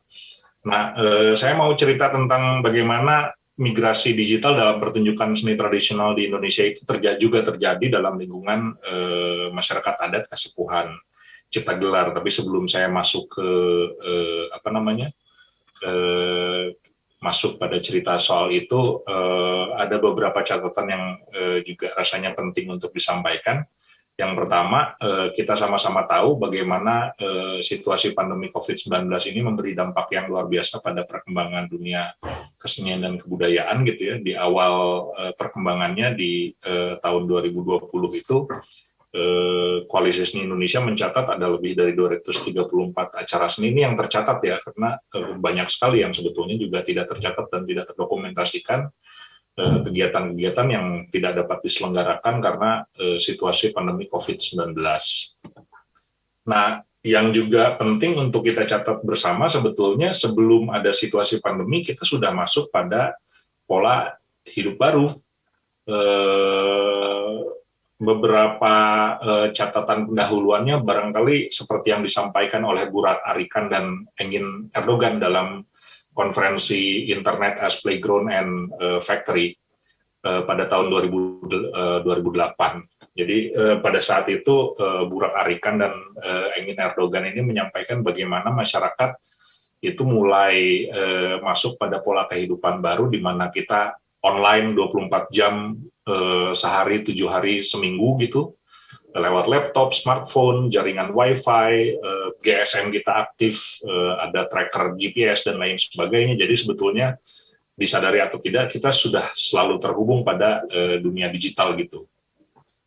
Nah, saya mau cerita tentang bagaimana migrasi digital dalam pertunjukan seni tradisional di Indonesia itu juga terjadi dalam lingkungan masyarakat adat Kasepuhan Cipta Gelar. Tapi sebelum saya masuk ke masuk pada cerita soal itu, ada beberapa catatan yang juga rasanya penting untuk disampaikan. Yang pertama, kita sama-sama tahu bagaimana situasi pandemi COVID-19 ini memberi dampak yang luar biasa pada perkembangan dunia kesenian dan kebudayaan gitu ya. Di awal perkembangannya di tahun 2020 itu, Koalisi Seni Indonesia mencatat ada lebih dari 234 acara seni. Ini yang tercatat ya, karena banyak sekali yang sebetulnya juga tidak tercatat dan tidak terdokumentasikan, kegiatan-kegiatan yang tidak dapat diselenggarakan karena situasi pandemi COVID-19. Nah, yang juga penting untuk kita catat bersama sebetulnya sebelum ada situasi pandemi kita sudah masuk pada pola hidup baru. beberapa catatan pendahuluannya barangkali seperti yang disampaikan oleh Burak Arikan dan Engin Erdogan dalam konferensi Internet as Playground and Factory pada tahun 2008. Jadi pada saat itu Burak Arikan dan Engin Erdogan ini menyampaikan bagaimana masyarakat itu mulai masuk pada pola kehidupan baru di mana kita online 24 jam sehari, 7 hari seminggu gitu, lewat laptop, smartphone, jaringan wifi, GSM kita aktif, ada tracker GPS dan lain sebagainya. Jadi sebetulnya disadari atau tidak, kita sudah selalu terhubung pada dunia digital gitu.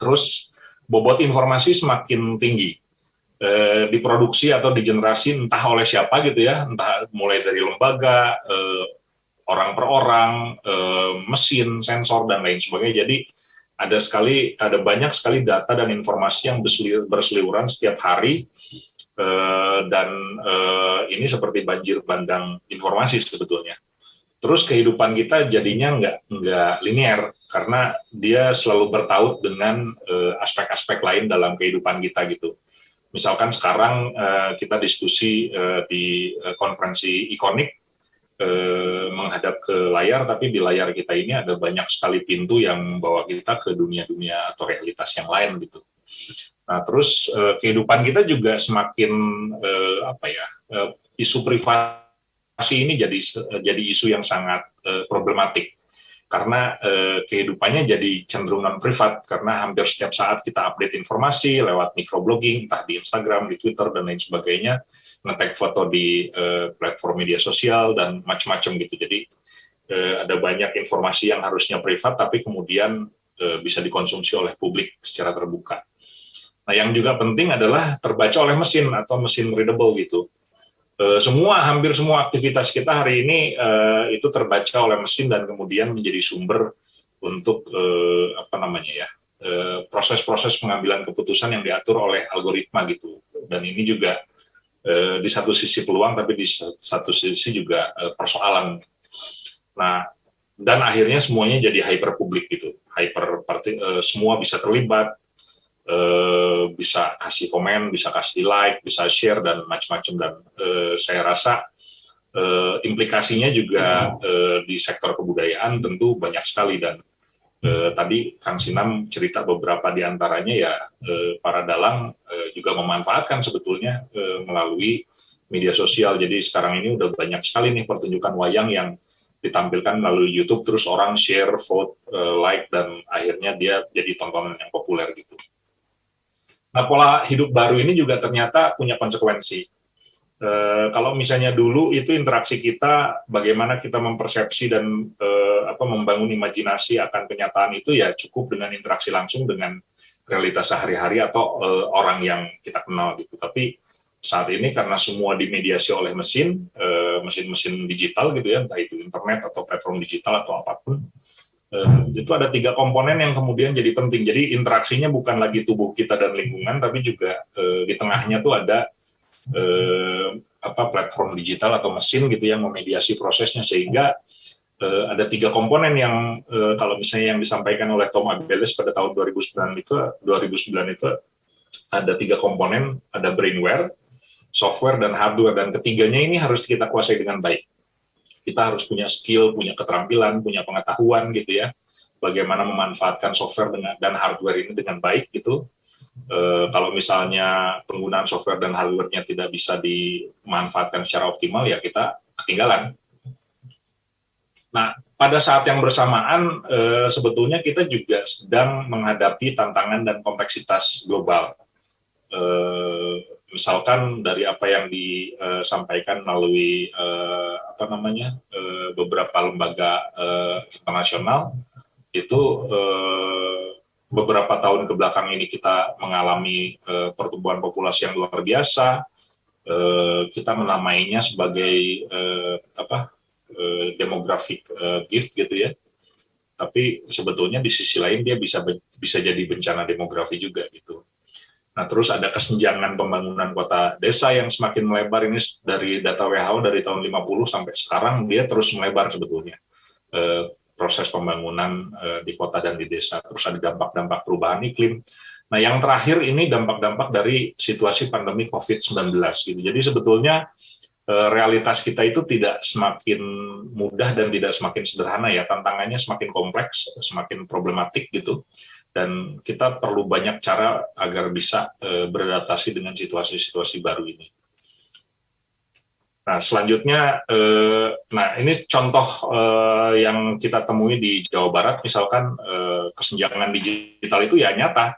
Terus bobot informasi semakin tinggi, diproduksi atau digenerasi entah oleh siapa gitu ya, entah mulai dari lembaga, orang per orang, mesin, sensor dan lain sebagainya. Jadi ada banyak sekali data dan informasi yang berseliweran setiap hari, dan ini seperti banjir bandang informasi sebetulnya. Terus kehidupan kita jadinya nggak linear karena dia selalu bertaut dengan aspek-aspek lain dalam kehidupan kita gitu. Misalkan sekarang kita diskusi di konferensi Ikonik menghadap ke layar, tapi di layar kita ini ada banyak sekali pintu yang membawa kita ke dunia-dunia atau realitas yang lain gitu. Nah, terus kehidupan kita juga semakin isu privasi ini jadi isu yang sangat problematik. Karena kehidupannya jadi cenderung non-privat, karena hampir setiap saat kita update informasi lewat microblogging, entah di Instagram, di Twitter, dan lain sebagainya, nge-tag foto di platform media sosial, dan macam-macam gitu. Jadi ada banyak informasi yang harusnya privat, tapi kemudian bisa dikonsumsi oleh publik secara terbuka. Nah, yang juga penting adalah terbaca oleh mesin atau mesin readable gitu. Hampir semua aktivitas kita hari ini itu terbaca oleh mesin dan kemudian menjadi sumber untuk proses-proses pengambilan keputusan yang diatur oleh algoritma gitu. Dan ini juga di satu sisi peluang, tapi di satu sisi juga persoalan. Nah, dan akhirnya semuanya jadi hyper publik gitu, semua bisa terlibat. Bisa kasih komen, bisa kasih like, bisa share dan macam-macam, dan saya rasa implikasinya juga di sektor kebudayaan tentu banyak sekali, dan tadi Kang Sinam cerita beberapa di antaranya ya, para dalang juga memanfaatkan sebetulnya melalui media sosial. Jadi sekarang ini udah banyak sekali nih pertunjukan wayang yang ditampilkan melalui YouTube, terus orang share, vote, like, dan akhirnya dia jadi tontonan yang populer gitu. Nah, pola hidup baru ini juga ternyata punya konsekuensi. Kalau misalnya dulu itu interaksi kita, bagaimana kita mempersepsi dan membangun imajinasi akan kenyataan itu ya cukup dengan interaksi langsung dengan realitas sehari-hari atau orang yang kita kenal gitu. Tapi saat ini karena semua dimediasi oleh mesin-mesin digital gitu ya, entah itu internet atau platform digital atau apapun, itu ada 3 komponen yang kemudian jadi penting. Jadi interaksinya bukan lagi tubuh kita dan lingkungan, tapi juga di tengahnya tuh ada platform digital atau mesin gitu yang memediasi prosesnya, sehingga ada 3 komponen yang kalau misalnya yang disampaikan oleh Tom Abeles pada tahun 2009 itu ada 3 komponen, ada brainware, software, dan hardware, dan ketiganya ini harus kita kuasai dengan baik. Kita harus punya skill, punya keterampilan, punya pengetahuan gitu ya, bagaimana memanfaatkan software dan hardware ini dengan baik gitu. Kalau misalnya penggunaan software dan hardware-nya tidak bisa dimanfaatkan secara optimal, ya kita ketinggalan. Nah, pada saat yang bersamaan sebetulnya kita juga sedang menghadapi tantangan dan kompleksitas global. Misalkan dari apa yang disampaikan melalui beberapa lembaga internasional, itu beberapa tahun ke belakang ini kita mengalami pertumbuhan populasi yang luar biasa. Kita menamainya sebagai demographic gift gitu ya. Tapi sebetulnya di sisi lain dia bisa jadi bencana demografi juga gitu. Nah, terus ada kesenjangan pembangunan kota desa yang semakin melebar. Ini dari data WHO dari tahun 50 sampai sekarang dia terus melebar sebetulnya. proses pembangunan di kota dan di desa. Terus ada dampak-dampak perubahan iklim. Nah, yang terakhir ini dampak-dampak dari situasi pandemi COVID-19 gitu. Jadi sebetulnya realitas kita itu tidak semakin mudah dan tidak semakin sederhana ya, tantangannya semakin kompleks, semakin problematik gitu, dan kita perlu banyak cara agar bisa beradaptasi dengan situasi-situasi baru ini. Nah, selanjutnya, ini contoh yang kita temui di Jawa Barat, misalkan kesenjangan digital itu ya nyata.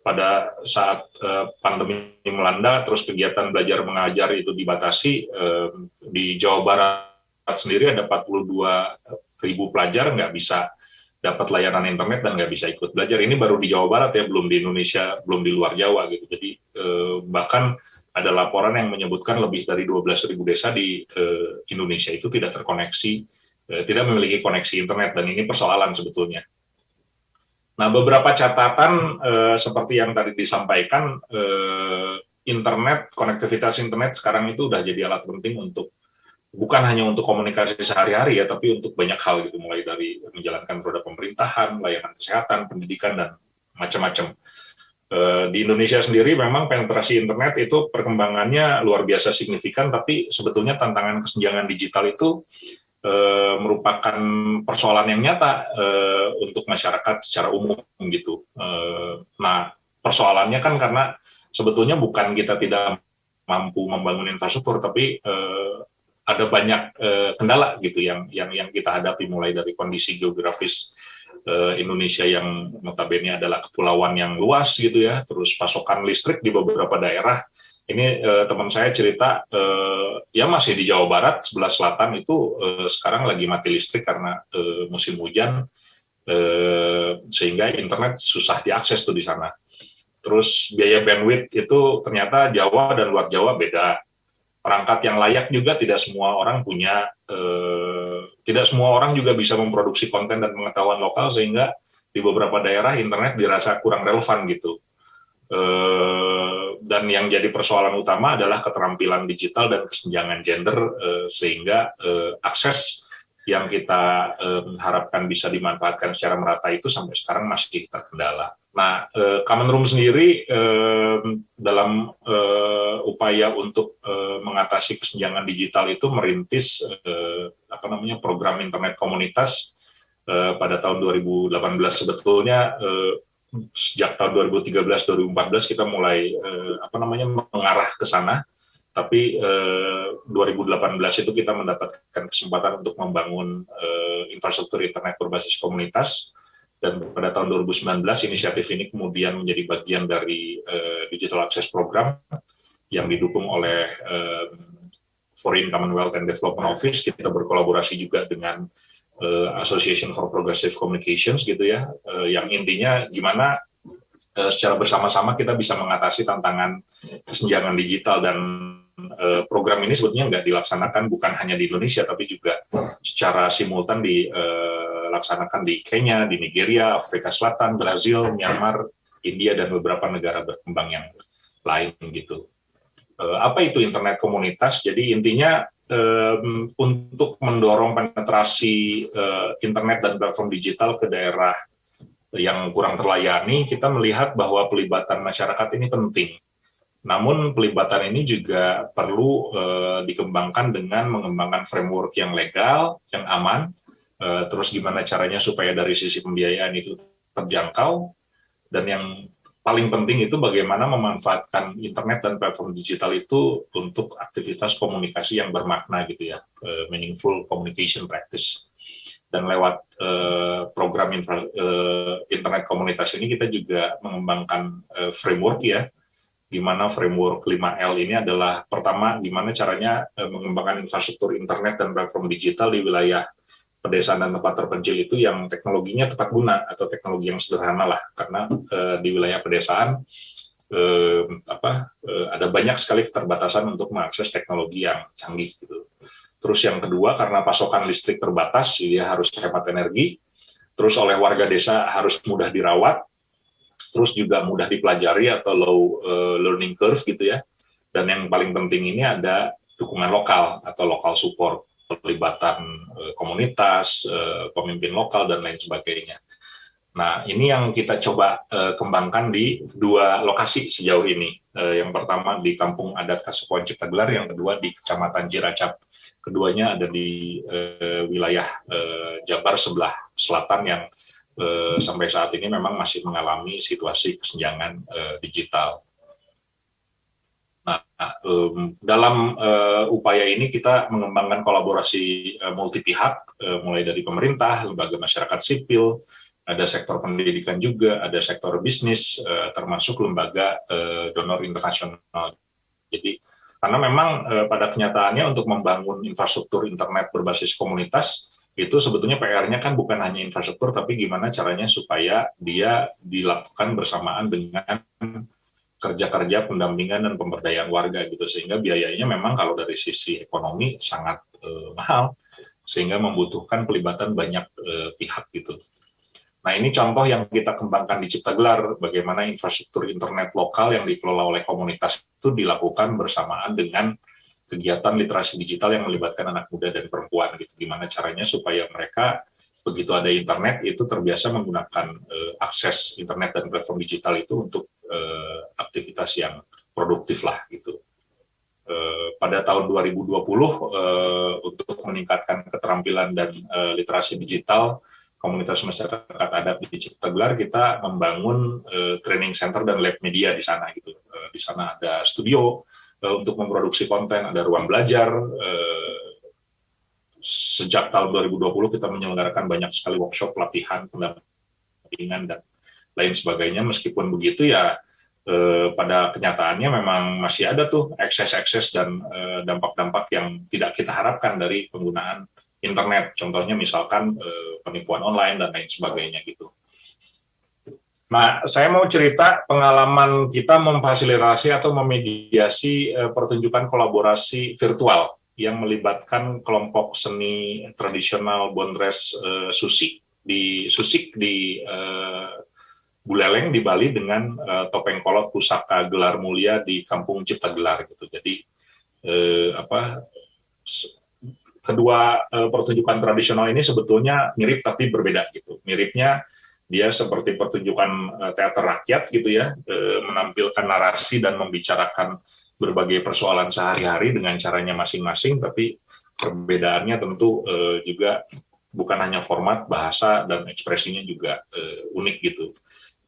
Pada saat pandemi melanda, terus kegiatan belajar mengajar itu dibatasi, di Jawa Barat sendiri ada 42.000 pelajar nggak bisa dapat layanan internet dan nggak bisa ikut belajar. Ini baru di Jawa Barat ya, belum di Indonesia, belum di luar Jawa gitu. Jadi bahkan ada laporan yang menyebutkan lebih dari 12.000 desa di Indonesia itu tidak terkoneksi, tidak memiliki koneksi internet, dan ini persoalan sebetulnya. Nah, beberapa catatan seperti yang tadi disampaikan, internet, konektivitas internet sekarang itu udah jadi alat penting untuk, bukan hanya untuk komunikasi sehari-hari ya, tapi untuk banyak hal gitu, mulai dari menjalankan roda pemerintahan, layanan kesehatan, pendidikan, dan macam-macam. Di Indonesia sendiri memang penetrasi internet itu perkembangannya luar biasa signifikan, tapi sebetulnya tantangan kesenjangan digital itu merupakan persoalan yang nyata untuk masyarakat secara umum gitu. Nah, persoalannya kan karena sebetulnya bukan kita tidak mampu membangun infrastruktur, tapi ada banyak kendala gitu yang kita hadapi, mulai dari kondisi geografis Indonesia yang notabene adalah kepulauan yang luas gitu ya, terus pasokan listrik di beberapa daerah. Ini teman saya cerita, ya masih di Jawa Barat, sebelah selatan itu sekarang lagi mati listrik karena musim hujan, sehingga internet susah diakses tuh di sana. Terus biaya bandwidth itu ternyata Jawa dan luar Jawa beda. Perangkat yang layak juga tidak semua orang punya, tidak semua orang juga bisa memproduksi konten dan pengetahuan lokal, sehingga di beberapa daerah internet dirasa kurang relevan gitu. Dan yang jadi persoalan utama adalah keterampilan digital dan kesenjangan gender, sehingga akses yang kita harapkan bisa dimanfaatkan secara merata itu sampai sekarang masih terkendala. Nah, Common Room sendiri dalam upaya untuk mengatasi kesenjangan digital itu merintis program internet komunitas pada tahun 2018. Sebetulnya sejak tahun 2013-2014 kita mulai mengarah ke sana, tapi 2018 itu kita mendapatkan kesempatan untuk membangun infrastruktur internet berbasis komunitas, dan pada tahun 2019 inisiatif ini kemudian menjadi bagian dari Digital Access Program yang didukung oleh Foreign Commonwealth and Development Office. Kita berkolaborasi juga dengan Association for Progressive Communications gitu ya, yang intinya gimana secara bersama-sama kita bisa mengatasi tantangan kesenjangan digital. Dan program ini sebetulnya nggak dilaksanakan bukan hanya di Indonesia, tapi juga secara simultan dilaksanakan di Kenya, di Nigeria, Afrika Selatan, Brazil, Myanmar, India, dan beberapa negara berkembang yang lain gitu. Apa itu internet komunitas? Jadi intinya untuk mendorong penetrasi internet dan platform digital ke daerah yang kurang terlayani, kita melihat bahwa pelibatan masyarakat ini penting. Namun pelibatan ini juga perlu dikembangkan dengan mengembangkan framework yang legal, yang aman, terus gimana caranya supaya dari sisi pembiayaan itu terjangkau, dan yang paling penting itu bagaimana memanfaatkan internet dan platform digital itu untuk aktivitas komunikasi yang bermakna gitu ya, meaningful communication practice. Dan lewat program internet komunitas ini kita juga mengembangkan framework ya, di mana framework 5L ini adalah pertama, gimana caranya mengembangkan infrastruktur internet dan platform digital di wilayah pedesaan dan tempat terpencil itu yang teknologinya tepat guna atau teknologi yang sederhana lah, karena di wilayah pedesaan ada banyak sekali keterbatasan untuk mengakses teknologi yang canggih gitu. Terus yang kedua, karena pasokan listrik terbatas, dia harus hemat energi. Terus oleh warga desa harus mudah dirawat, terus juga mudah dipelajari atau low learning curve gitu ya. Dan yang paling penting ini ada dukungan lokal atau local support. pelibatan komunitas, pemimpin lokal dan lain sebagainya. Nah, ini yang kita coba kembangkan di 2 lokasi sejauh ini. Yang pertama di Kampung Adat Kasepuhan Ciptagelar, yang kedua di Kecamatan Cilacap. Keduanya ada di wilayah Jabar sebelah selatan yang sampai saat ini memang masih mengalami situasi kesenjangan digital. Nah, dalam upaya ini kita mengembangkan kolaborasi multi pihak, mulai dari pemerintah, lembaga masyarakat sipil, ada sektor pendidikan juga, ada sektor bisnis, termasuk lembaga donor internasional. Jadi, karena memang pada kenyataannya untuk membangun infrastruktur internet berbasis komunitas, itu sebetulnya PR-nya kan bukan hanya infrastruktur, tapi gimana caranya supaya dia dilakukan bersamaan dengan kerja-kerja pendampingan dan pemberdayaan warga gitu, sehingga biayanya memang kalau dari sisi ekonomi sangat mahal, sehingga membutuhkan pelibatan banyak pihak gitu. Nah, ini contoh yang kita kembangkan di Ciptagelar, bagaimana infrastruktur internet lokal yang dikelola oleh komunitas itu dilakukan bersamaan dengan kegiatan literasi digital yang melibatkan anak muda dan perempuan gitu. Gimana caranya supaya mereka begitu ada internet itu terbiasa menggunakan akses internet dan platform digital itu untuk aktivitas yang produktif lah gitu. Pada tahun 2020 untuk meningkatkan keterampilan dan literasi digital komunitas masyarakat adat di Ciptagelar, kita membangun training center dan lab media di sana gitu. Di sana ada studio untuk memproduksi konten, ada ruang belajar. Sejak tahun 2020 kita menyelenggarakan banyak sekali workshop, pelatihan, pendampingan dan lain sebagainya. Meskipun begitu ya pada kenyataannya memang masih ada tuh ekses-ekses dan dampak-dampak yang tidak kita harapkan dari penggunaan internet, contohnya misalkan penipuan online dan lain sebagainya gitu. Nah, saya mau cerita pengalaman kita memfasilitasi atau memediasi pertunjukan kolaborasi virtual yang melibatkan kelompok seni tradisional Bondres Susik di Buleleng di Bali dengan topeng kolot pusaka gelar mulia di Kampung Ciptagelar gitu. Jadi kedua pertunjukan tradisional ini sebetulnya mirip tapi berbeda gitu. Miripnya dia seperti pertunjukan teater rakyat gitu ya, menampilkan narasi dan membicarakan berbagai persoalan sehari-hari dengan caranya masing-masing, tapi perbedaannya tentu juga bukan hanya format, bahasa dan ekspresinya juga unik gitu.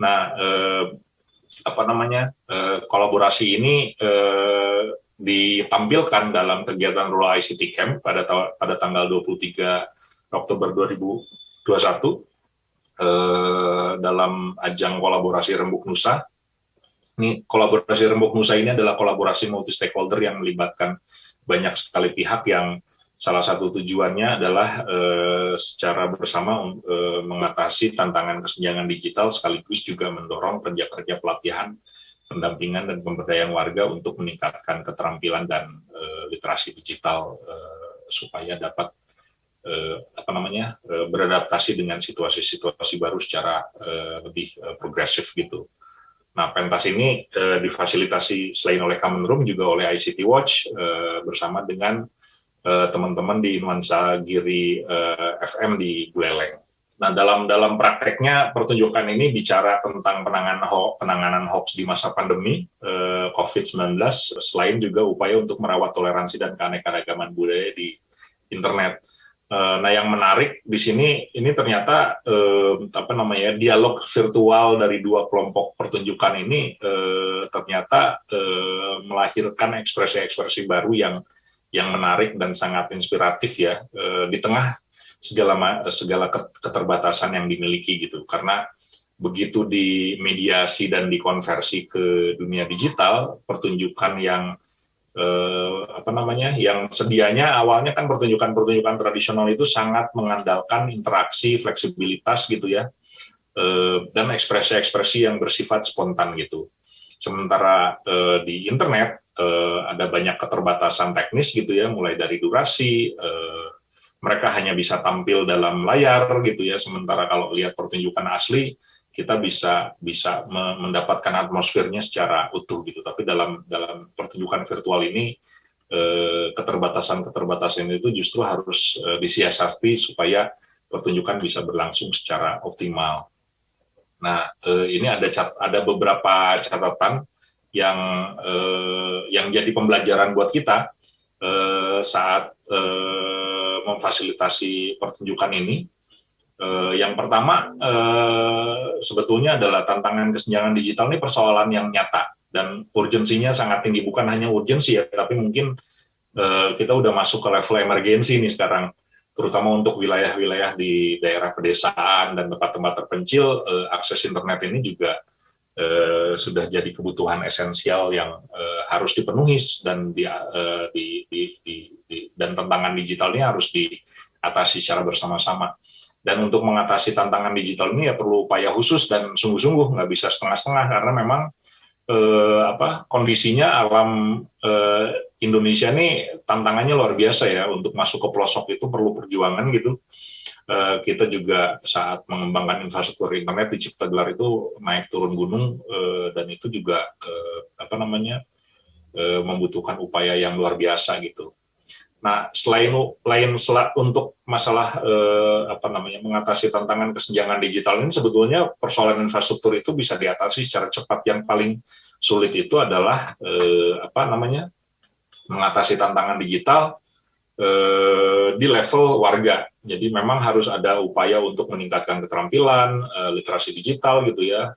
Nah, kolaborasi ini ditampilkan dalam kegiatan Rural ICT Camp pada tanggal 23 Oktober 2021 dalam ajang kolaborasi Rembuk Nusa. Ini kolaborasi Rembuk Nusa ini adalah kolaborasi multi stakeholder yang melibatkan banyak sekali pihak yang salah satu tujuannya adalah secara bersama mengatasi tantangan kesenjangan digital sekaligus juga mendorong kerja-kerja pelatihan, pendampingan dan pemberdayaan warga untuk meningkatkan keterampilan dan literasi digital supaya dapat beradaptasi dengan situasi-situasi baru secara lebih progresif gitu. Nah, pentas ini difasilitasi selain oleh Kemenrum juga oleh ICT Watch bersama dengan teman-teman di Nuansa Giri FM di Buleleng. Nah, dalam prakteknya pertunjukan ini bicara tentang penanganan hoax di masa pandemi COVID-19, selain juga upaya untuk merawat toleransi dan keanekaragaman budaya di internet. Nah, yang menarik di sini ini ternyata dialog virtual dari dua kelompok pertunjukan ini ternyata melahirkan ekspresi-ekspresi baru yang menarik dan sangat inspiratif ya di tengah segala keterbatasan yang dimiliki gitu, karena begitu dimediasi dan dikonversi ke dunia digital, pertunjukan yang yang sedianya awalnya kan pertunjukan tradisional itu sangat mengandalkan interaksi, fleksibilitas gitu ya, dan ekspresi-ekspresi yang bersifat spontan gitu. Sementara di internet ada banyak keterbatasan teknis gitu ya, mulai dari durasi, mereka hanya bisa tampil dalam layar gitu ya, sementara kalau lihat pertunjukan asli kita bisa mendapatkan atmosfernya secara utuh gitu. Tapi dalam pertunjukan virtual ini keterbatasan itu justru harus disiasati supaya pertunjukan bisa berlangsung secara optimal. Nah, ini ada beberapa catatan yang jadi pembelajaran buat kita saat memfasilitasi pertunjukan ini. Yang pertama sebetulnya adalah tantangan kesenjangan digital ini persoalan yang nyata dan urgensinya sangat tinggi, bukan hanya urgensi ya, tapi mungkin kita udah masuk ke level emergensi nih sekarang, terutama untuk wilayah-wilayah di daerah pedesaan dan tempat-tempat terpencil. Akses internet ini juga sudah jadi kebutuhan esensial yang harus dipenuhi, dan dan tantangan digitalnya harus diatasi secara bersama-sama. Dan untuk mengatasi tantangan digital ini ya perlu upaya khusus dan sungguh-sungguh, nggak bisa setengah-setengah, karena memang kondisinya alam Indonesia ini tantangannya luar biasa ya. Untuk masuk ke pelosok itu perlu perjuangan gitu. Kita juga saat mengembangkan infrastruktur internet di Ciptagelar itu naik turun gunung, dan itu juga membutuhkan upaya yang luar biasa gitu. Nah, untuk masalah mengatasi tantangan kesenjangan digital ini, sebetulnya persoalan infrastruktur itu bisa diatasi secara cepat. Yang paling sulit itu adalah mengatasi tantangan digital di level warga. Jadi memang harus ada upaya untuk meningkatkan keterampilan literasi digital gitu ya,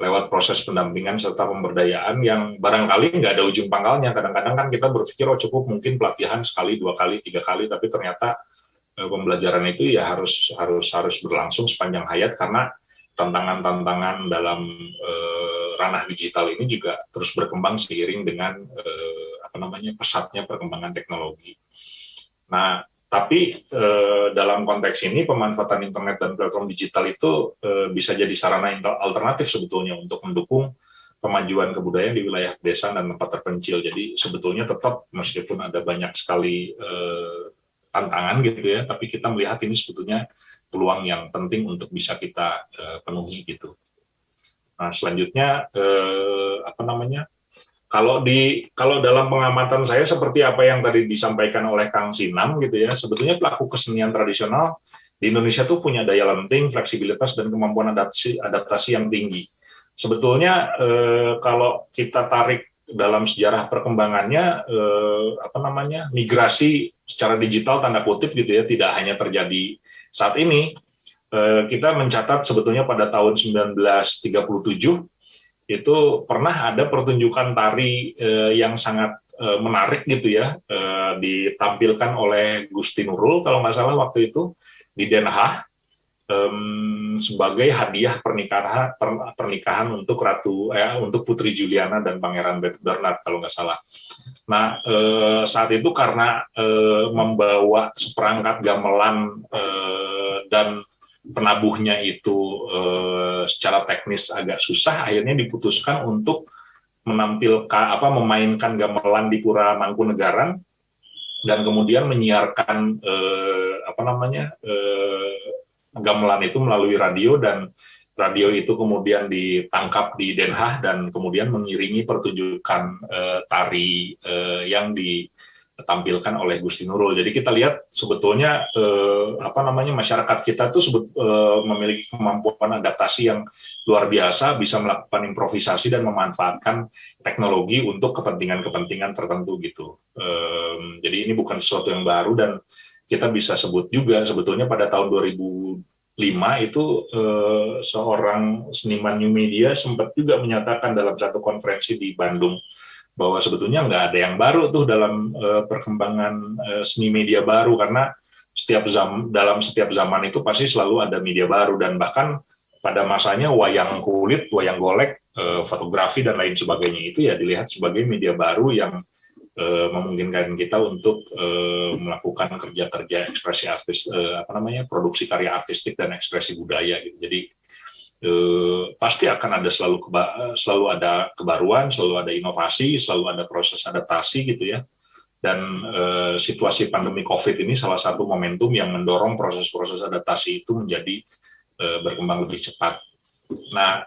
lewat proses pendampingan serta pemberdayaan yang barangkali nggak ada ujung pangkalnya. Kadang-kadang kan kita berpikir cukup mungkin pelatihan sekali, 2 kali, 3 kali, tapi ternyata pembelajaran itu ya harus berlangsung sepanjang hayat, karena tantangan-tantangan dalam ranah digital ini juga terus berkembang seiring dengan pesatnya perkembangan teknologi. Nah, tapi dalam konteks ini pemanfaatan internet dan platform digital itu bisa jadi sarana alternatif sebetulnya untuk mendukung pemajuan kebudayaan di wilayah desa dan tempat terpencil. Jadi sebetulnya tetap meskipun ada banyak sekali tantangan gitu ya, tapi kita melihat ini sebetulnya peluang yang penting untuk bisa kita penuhi gitu. Nah, selanjutnya kalau dalam pengamatan saya, seperti apa yang tadi disampaikan oleh Kang Sinam gitu ya, sebetulnya pelaku kesenian tradisional di Indonesia tuh punya daya lenting, fleksibilitas, dan kemampuan adaptasi yang tinggi. Sebetulnya kalau kita tarik dalam sejarah perkembangannya, migrasi secara digital tanda kutip gitu ya, tidak hanya terjadi saat ini. Kita mencatat sebetulnya pada tahun 1937 itu pernah ada pertunjukan tari yang sangat menarik gitu ya, ditampilkan oleh Gusti Nurul kalau nggak salah waktu itu di Den Haag, sebagai hadiah pernikahan untuk untuk Putri Juliana dan Pangeran Bernard kalau nggak salah. Nah, saat itu karena membawa seperangkat gamelan dan penabuhnya itu secara teknis agak susah, akhirnya diputuskan untuk memainkan gamelan di Pura Mangkunegaran, dan kemudian menyiarkan gamelan itu melalui radio, dan radio itu kemudian ditangkap di Den Haag dan kemudian mengiringi pertunjukan tari yang ditampilkan oleh Gusti Nurul. Jadi kita lihat sebetulnya masyarakat kita tuh memiliki kemampuan adaptasi yang luar biasa, bisa melakukan improvisasi dan memanfaatkan teknologi untuk kepentingan-kepentingan tertentu gitu. Jadi ini bukan sesuatu yang baru, dan kita bisa sebut juga sebetulnya pada tahun 2005 itu seorang seniman new media sempat juga menyatakan dalam satu konferensi di Bandung bahwa sebetulnya nggak ada yang baru tuh dalam perkembangan seni media baru, karena dalam setiap zaman itu pasti selalu ada media baru, dan bahkan pada masanya wayang kulit, wayang golek, fotografi dan lain sebagainya itu ya dilihat sebagai media baru yang memungkinkan kita untuk melakukan kerja-kerja ekspresi artis, produksi karya artistik dan ekspresi budaya gitu. Jadi pasti akan ada selalu ada kebaruan, selalu ada inovasi, selalu ada proses adaptasi gitu ya. Dan situasi pandemi COVID ini salah satu momentum yang mendorong proses-proses adaptasi itu menjadi berkembang lebih cepat. Nah,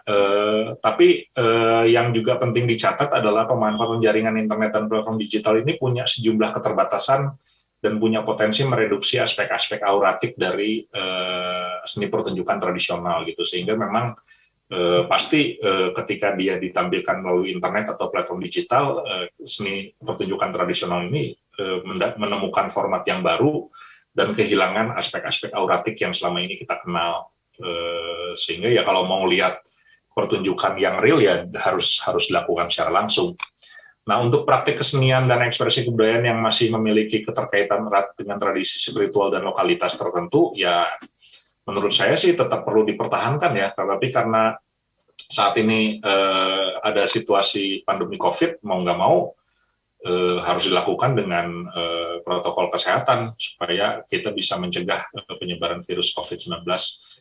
tapi yang juga penting dicatat adalah pemanfaatan jaringan internet dan platform digital ini punya sejumlah keterbatasan dan punya potensi mereduksi aspek-aspek auratik dari seni pertunjukan tradisional gitu, sehingga memang pasti ketika dia ditampilkan melalui internet atau platform digital, seni pertunjukan tradisional ini menemukan format yang baru dan kehilangan aspek-aspek auratik yang selama ini kita kenal. Sehingga ya kalau mau lihat pertunjukan yang real ya harus dilakukan secara langsung. Nah, untuk praktik kesenian dan ekspresi kebudayaan yang masih memiliki keterkaitan erat dengan tradisi spiritual dan lokalitas tertentu, ya menurut saya sih tetap perlu dipertahankan ya. Tapi karena saat ini ada situasi pandemi COVID, mau nggak mau harus dilakukan dengan protokol kesehatan supaya kita bisa mencegah penyebaran virus COVID-19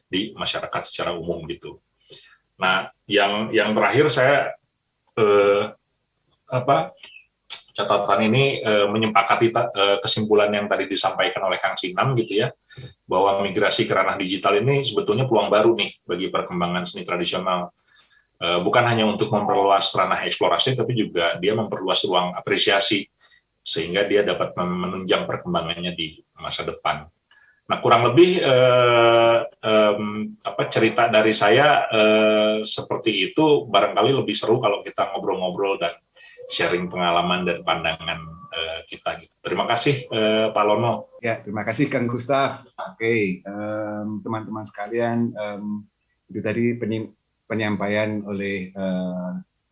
di masyarakat secara umum gitu. Nah, yang terakhir saya catatan ini menyepakati kesimpulan yang tadi disampaikan oleh Kang Sinam gitu ya, bahwa migrasi ke ranah digital ini sebetulnya peluang baru nih bagi perkembangan seni tradisional. Bukan hanya untuk memperluas ranah eksplorasi, tapi juga dia memperluas ruang apresiasi sehingga dia dapat menunjang perkembangannya di masa depan. Nah, kurang lebih cerita dari saya seperti itu. Barangkali lebih seru kalau kita ngobrol-ngobrol dan sharing pengalaman dan pandangan kita. Gitu. Terima kasih Pak Lono. Ya, terima kasih Kang Gustaf. Oke, teman-teman sekalian, itu tadi penyampaian oleh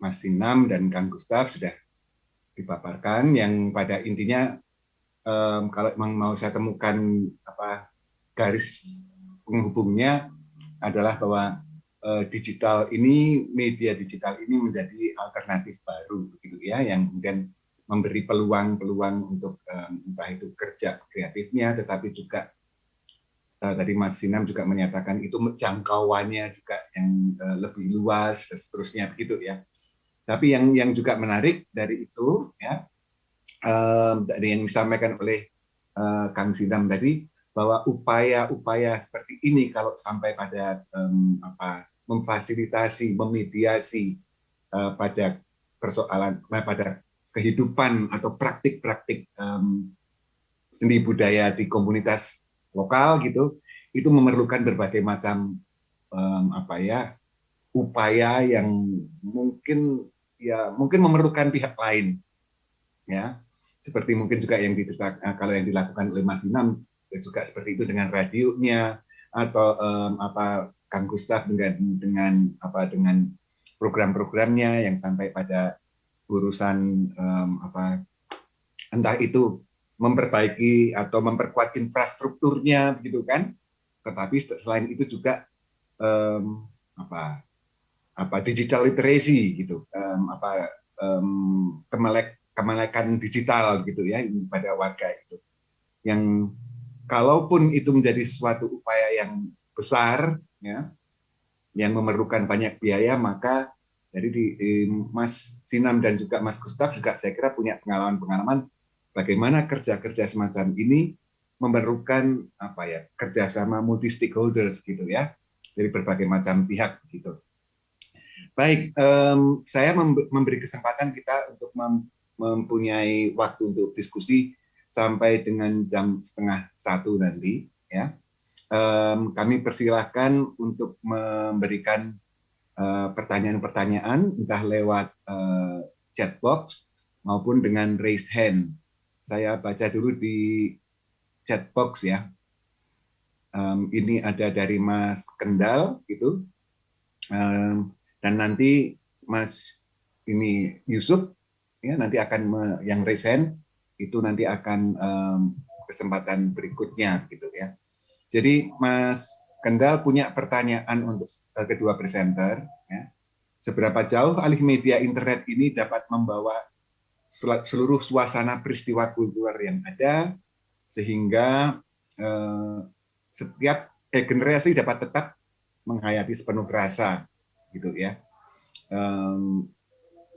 Mas Sinam dan Kang Gustaf sudah dipaparkan, yang pada intinya kalau memang mau saya temukan garis penghubungnya adalah bahwa media digital ini menjadi alternatif baru begitu ya, yang kemudian memberi peluang-peluang untuk entah itu kerja kreatifnya, tetapi juga tadi Mas Sinam juga menyatakan itu jangkauannya juga yang lebih luas dan seterusnya begitu ya. Tapi yang juga menarik dari itu ya, dari yang disampaikan oleh Kang Sinam tadi, bahwa upaya-upaya seperti ini kalau sampai pada memfasilitasi, memediasi pada persoalan, pada kehidupan atau praktik-praktik seni budaya di komunitas lokal gitu, itu memerlukan berbagai macam upaya yang mungkin memerlukan pihak lain ya, seperti mungkin juga yang kalau yang dilakukan oleh Mas Sinam juga seperti itu dengan radionya, atau Kang Gustaf dengan program-programnya yang sampai pada urusan entah itu memperbaiki atau memperkuat infrastrukturnya begitu kan. Tetapi selain itu juga digital literacy gitu, kemelekan digital gitu ya pada warga itu, yang kalaupun itu menjadi suatu upaya yang besar ya, yang memerlukan banyak biaya, maka dari Mas Sinam dan juga Mas Gustaf juga saya kira punya pengalaman bagaimana kerja-kerja semacam ini memerlukan kerjasama multi stakeholders gitu ya, dari berbagai macam pihak gitu. Baik, saya memberi kesempatan kita untuk mempunyai waktu untuk diskusi sampai dengan jam 12:30 nanti ya. Kami persilahkan untuk memberikan pertanyaan-pertanyaan entah lewat chat box maupun dengan raise hand. Saya baca dulu di chat box ya. Ini ada dari Mas Kendal gitu. Dan nanti Mas Yusuf ya, nanti akan yang raise hand itu nanti akan kesempatan berikutnya gitu ya. Jadi Mas Kendal punya pertanyaan untuk kedua presenter ya. Seberapa jauh alih media internet ini dapat membawa seluruh suasana peristiwa kultural yang ada sehingga setiap generasi dapat tetap menghayati sepenuh rasa gitu ya,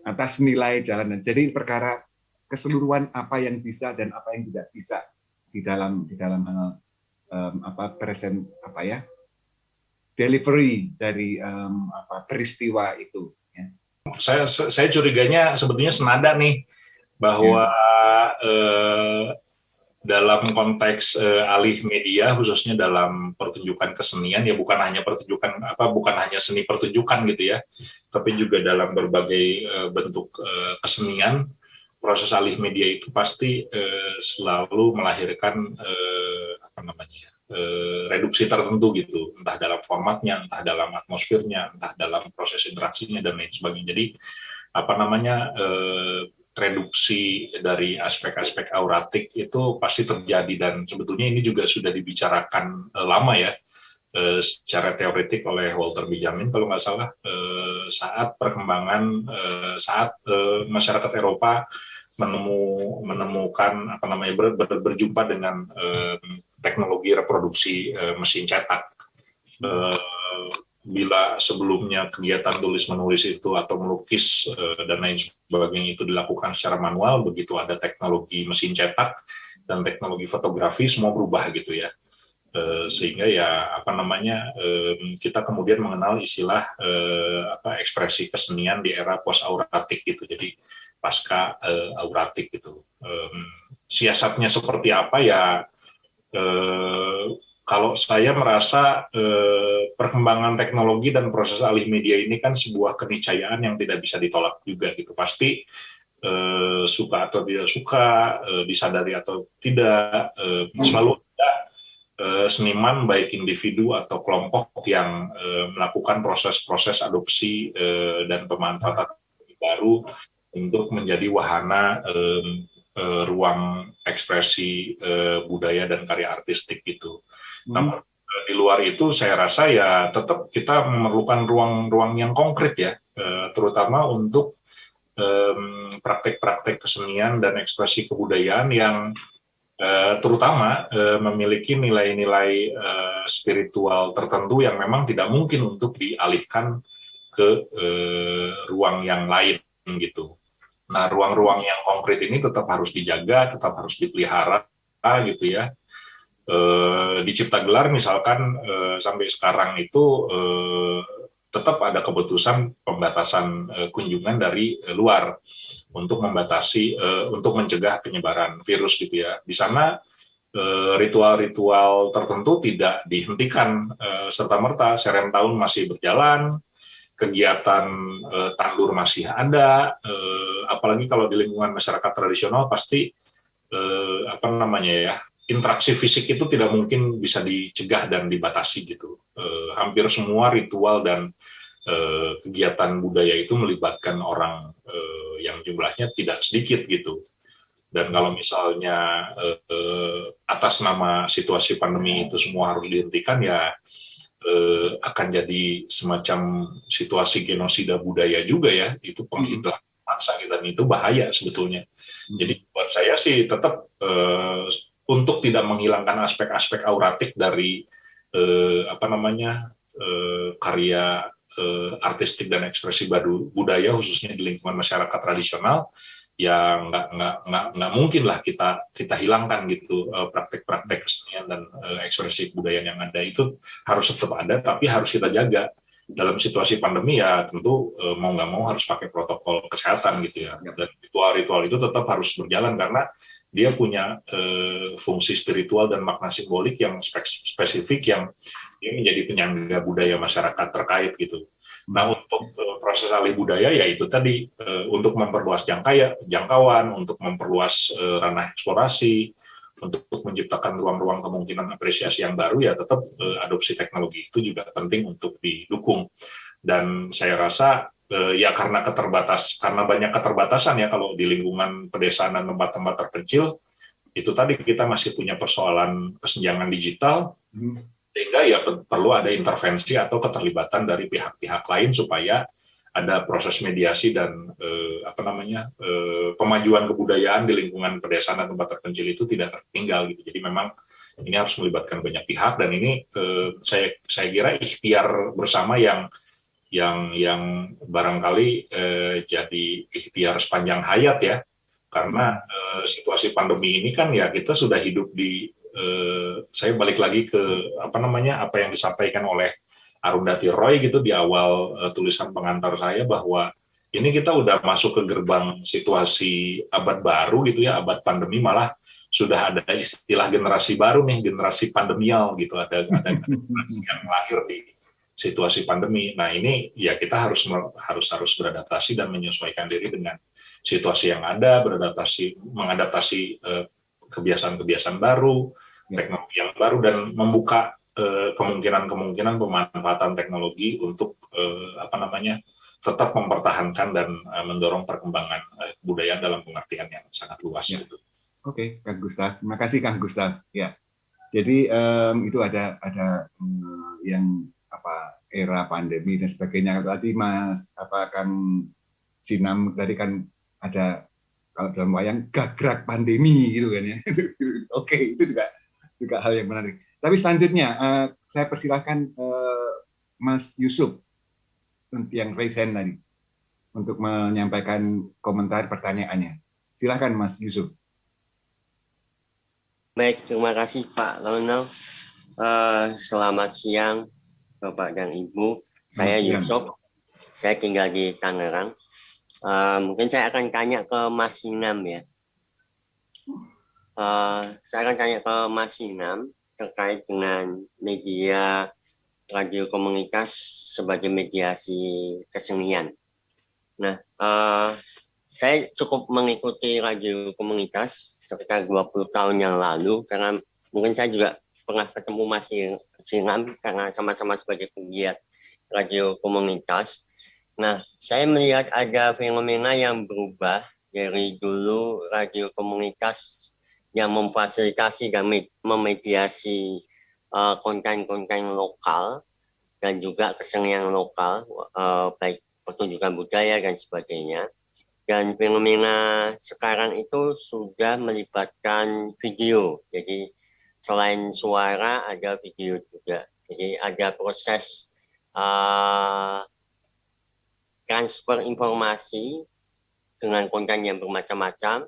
atas nilai jalanan. Jadi perkara keseluruhan apa yang bisa dan apa yang tidak bisa di dalam hal delivery dari peristiwa itu. Ya. Saya curiganya sebetulnya senada nih bahwa dalam konteks alih media, khususnya dalam pertunjukan kesenian, ya bukan hanya seni pertunjukan gitu ya, tapi juga dalam berbagai bentuk kesenian, proses alih media itu pasti selalu melahirkan reduksi tertentu gitu, entah dalam formatnya, entah dalam atmosfernya, entah dalam proses interaksinya dan lain sebagainya. Jadi reduksi dari aspek-aspek auratik itu pasti terjadi, dan sebetulnya ini juga sudah dibicarakan lama ya, secara teoretik oleh Walter Benjamin kalau nggak salah, saat perkembangan saat masyarakat Eropa menemukan berjumpa dengan teknologi reproduksi mesin cetak. Bila sebelumnya kegiatan tulis-menulis itu atau melukis dan lain sebagainya itu dilakukan secara manual, begitu ada teknologi mesin cetak dan teknologi fotografi, semua berubah gitu ya. Sehingga ya kita kemudian mengenal istilah ekspresi kesenian di era post auratik gitu. Jadi pasca auratik gitu. Siasatnya seperti apa ya? Kalau saya merasa perkembangan teknologi dan proses alih media ini kan sebuah keniscayaan yang tidak bisa ditolak juga gitu. Pasti suka atau tidak suka, disadari atau tidak, selalu ada seniman baik individu atau kelompok yang melakukan proses-proses adopsi dan pemanfaatan baru untuk menjadi wahana ruang ekspresi budaya dan karya artistik gitu. Namun di luar itu saya rasa ya tetap kita memerlukan ruang-ruang yang konkret ya, terutama untuk praktek-praktek kesenian dan ekspresi kebudayaan yang terutama memiliki nilai-nilai spiritual tertentu yang memang tidak mungkin untuk dialihkan ke ruang yang lain gitu. Nah, ruang-ruang yang konkret ini tetap harus dijaga, tetap harus dipelihara gitu ya. Di Ciptagelar misalkan sampai sekarang itu tetap ada keputusan pembatasan kunjungan dari luar untuk membatasi, untuk mencegah penyebaran virus gitu ya. Di sana ritual-ritual tertentu tidak dihentikan serta-merta, serentahun masih berjalan, kegiatan tandur masih ada, apalagi kalau di lingkungan masyarakat tradisional pasti interaksi fisik itu tidak mungkin bisa dicegah dan dibatasi gitu. Hampir semua ritual dan kegiatan budaya itu melibatkan orang yang jumlahnya tidak sedikit gitu. Dan kalau misalnya atas nama situasi pandemi itu semua harus dihentikan ya akan jadi semacam situasi genosida budaya juga ya, itu penghilangan masa dan itu bahaya sebetulnya. Jadi buat saya sih tetap untuk tidak menghilangkan aspek-aspek auratik dari karya artistik dan ekspresi budaya khususnya di lingkungan masyarakat tradisional, ya nggak mungkin lah kita hilangkan gitu praktek-praktek kesenian dan ekspresi kebudayaan yang ada, itu harus tetap ada, tapi harus kita jaga. Dalam situasi pandemi ya tentu mau nggak mau harus pakai protokol kesehatan gitu ya, dan ritual-ritual itu tetap harus berjalan karena dia punya fungsi spiritual dan makna simbolik yang spesifik yang dia menjadi penyangga budaya masyarakat terkait gitu. Nah, untuk proses alih budaya ya itu tadi untuk memperluas jangkauan, untuk memperluas ranah eksplorasi, untuk menciptakan ruang-ruang kemungkinan apresiasi yang baru ya tetap adopsi teknologi itu juga penting untuk didukung. Dan saya rasa ya karena banyak keterbatasan ya kalau di lingkungan pedesaan dan tempat-tempat terpencil itu tadi kita masih punya persoalan kesenjangan digital, sehingga ya perlu ada intervensi atau keterlibatan dari pihak-pihak lain supaya ada proses mediasi dan pemajuan kebudayaan di lingkungan pedesaan dan tempat terpencil itu tidak tertinggal gitu. Jadi memang ini harus melibatkan banyak pihak, dan ini saya kira ikhtiar bersama yang barangkali jadi ikhtiar sepanjang hayat ya, karena situasi pandemi ini kan ya kita sudah hidup di saya balik lagi ke apa yang disampaikan oleh Arundhati Roy gitu di awal tulisan pengantar saya, bahwa ini kita udah masuk ke gerbang situasi abad baru gitu ya, abad pandemi, malah sudah ada istilah generasi baru nih, generasi pandemial gitu, ada generasi yang lahir di situasi pandemi. Nah ini ya kita harus beradaptasi dan menyesuaikan diri dengan situasi yang ada, mengadaptasi kebiasaan-kebiasaan baru, teknologi yang baru, dan membuka kemungkinan-kemungkinan pemanfaatan teknologi untuk tetap mempertahankan dan mendorong perkembangan budaya dalam pengertian yang sangat luas gitu. Oke, Kang Gustaf. Terima kasih Kang Gustaf. Ya. Jadi itu ada yang era pandemi dan sebagainya. Tadi Mas Kang Sinam tadi kan ada, kalau dalam wayang, gagrak pandemi gitu kan ya. Oke, itu juga hal yang menarik. Tapi selanjutnya saya persilahkan Mas Yusuf yang raise hand tadi untuk menyampaikan komentar pertanyaannya. Silahkan Mas Yusuf. Baik, terima kasih Pak Ronald. Selamat siang Bapak dan Ibu. Saya Yusuf. Saya tinggal di Tangerang. Mungkin saya akan tanya ke Mas Sinam ya. Saya akan tanya ke Mas Sinam terkait dengan media radio komunitas sebagai mediasi kesenian. Nah, saya cukup mengikuti radio komunitas sekitar 20 tahun yang lalu, karena mungkin saya juga pernah ketemu Mas Sinam karena sama-sama sebagai pegiat radio komunitas. Nah, saya melihat ada fenomena yang berubah dari dulu radio komunitas yang memfasilitasi dan memediasi konten-konten lokal dan juga kesenian lokal, baik pertunjukan budaya dan sebagainya. Dan fenomena sekarang itu sudah melibatkan video. Jadi selain suara ada video juga. Jadi ada proses transfer informasi dengan konten yang bermacam-macam,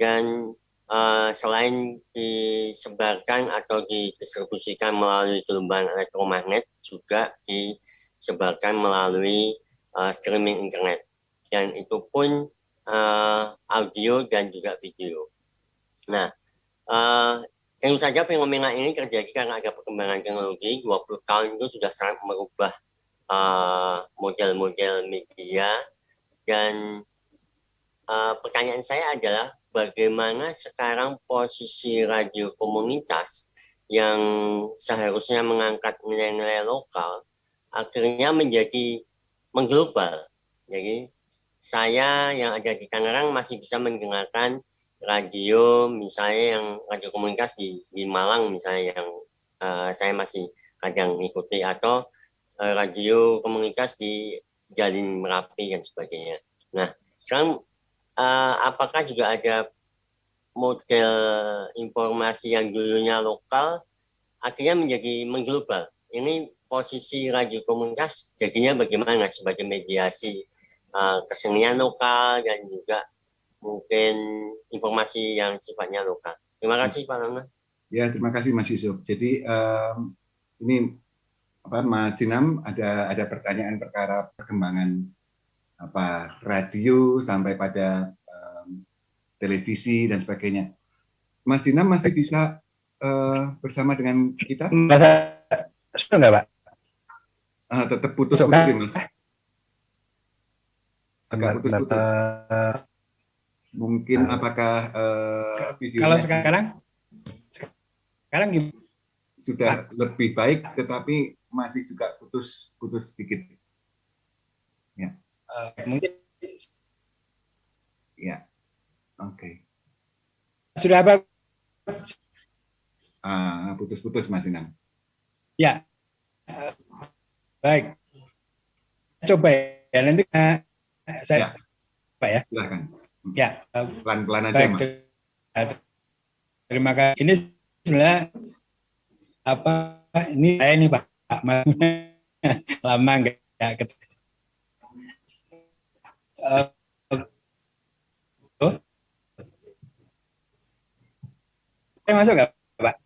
dan selain disebarkan atau didistribusikan melalui gelombang elektromagnet, juga disebarkan melalui streaming internet. Dan itu pun audio dan juga video. Nah, tentu saja fenomena ini terjadi karena ada perkembangan teknologi. 20 tahun itu sudah sangat merubah model-model media. Dan pertanyaan saya adalah, bagaimana sekarang posisi radio komunitas yang seharusnya mengangkat nilai-nilai lokal akhirnya menjadi mengglobal. Jadi saya yang ada di Tangerang masih bisa mendengarkan radio, misalnya yang radio komunitas di Malang misalnya, yang saya masih kadang ikuti, atau radio komunitas di Jalin Merapi dan sebagainya. Nah, sekarang apakah juga ada model informasi yang dulunya lokal akhirnya menjadi mengglobal? Ini posisi radio komunitas jadinya bagaimana sebagai mediasi kesenian lokal dan juga mungkin informasi yang sifatnya lokal. Terima kasih Pak Rana. Ya, terima kasih Mas Yusuf. Jadi ini Mas Sinam ada pertanyaan perkara perkembangan radio sampai pada televisi dan sebagainya. Mas Sinam masih bisa bersama dengan kita? Sudah nggak, Pak? Tetap putus-putus sih, Mas. Agak putus-putus. Mungkin apakah videonya kalau sekarang gimana? Sudah lebih baik, tetapi masih juga putus sedikit. Ya. Mungkin. Ya. Oke. Sudah bagus. Putus-putus Mas Sinam. Ya. Baik. Coba ya, nanti saya Pak ya. Silakan. Ya. Pelan-pelan aja, Mas. Terima kasih. Ini sebenarnya ini saya nih Pak. Lama nggak ketemu. Saya masuk nggak, Pak?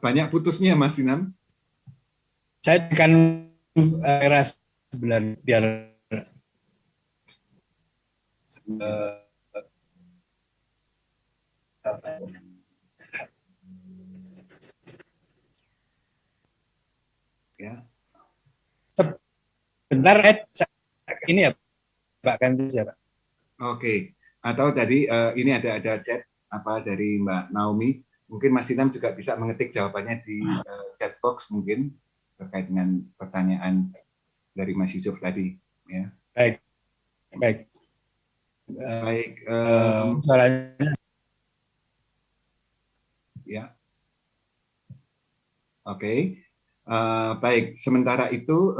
Banyak putusnya, Mas Sinam. Saya akan era 9 biar Ya. Sebentar, ini ya Pak ganti ya Pak. Oke. Atau tadi ini ada chat dari Mbak Naomi. Mungkin Mas Sinam juga bisa mengetik jawabannya di chat box mungkin terkait dengan pertanyaan dari Mas Yusuf tadi. Ya. Baik. Baik. Soalnya. Ya. Oke. Baik. Sementara itu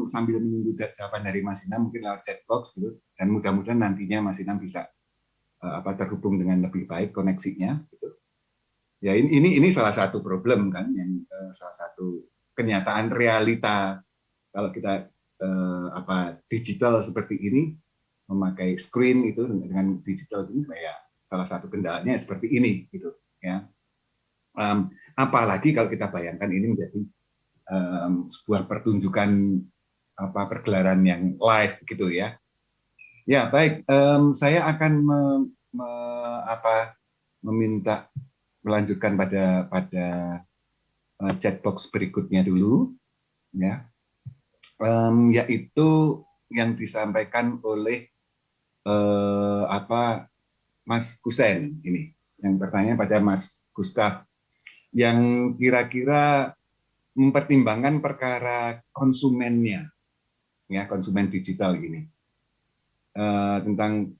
sambil menunggu jawaban dari Mas Sinam mungkin lewat chat box gitu. Dan mudah-mudahan nantinya Mas Sinam bisa terhubung dengan lebih baik koneksinya. Gitu. Ya ini salah satu problem kan, yang salah satu kenyataan realita kalau kita digital seperti ini, memakai screen itu dengan digital ini ya salah satu kendalanya seperti ini gitu ya. Apalagi kalau kita bayangkan ini menjadi sebuah pertunjukan pergelaran yang live gitu ya. Ya baik, saya akan meminta melanjutkan pada chat box berikutnya dulu ya, yaitu yang disampaikan oleh Mas Kusen ini, yang bertanya pada Mas Gustaf yang kira-kira mempertimbangkan perkara konsumennya ya, konsumen digital ini, tentang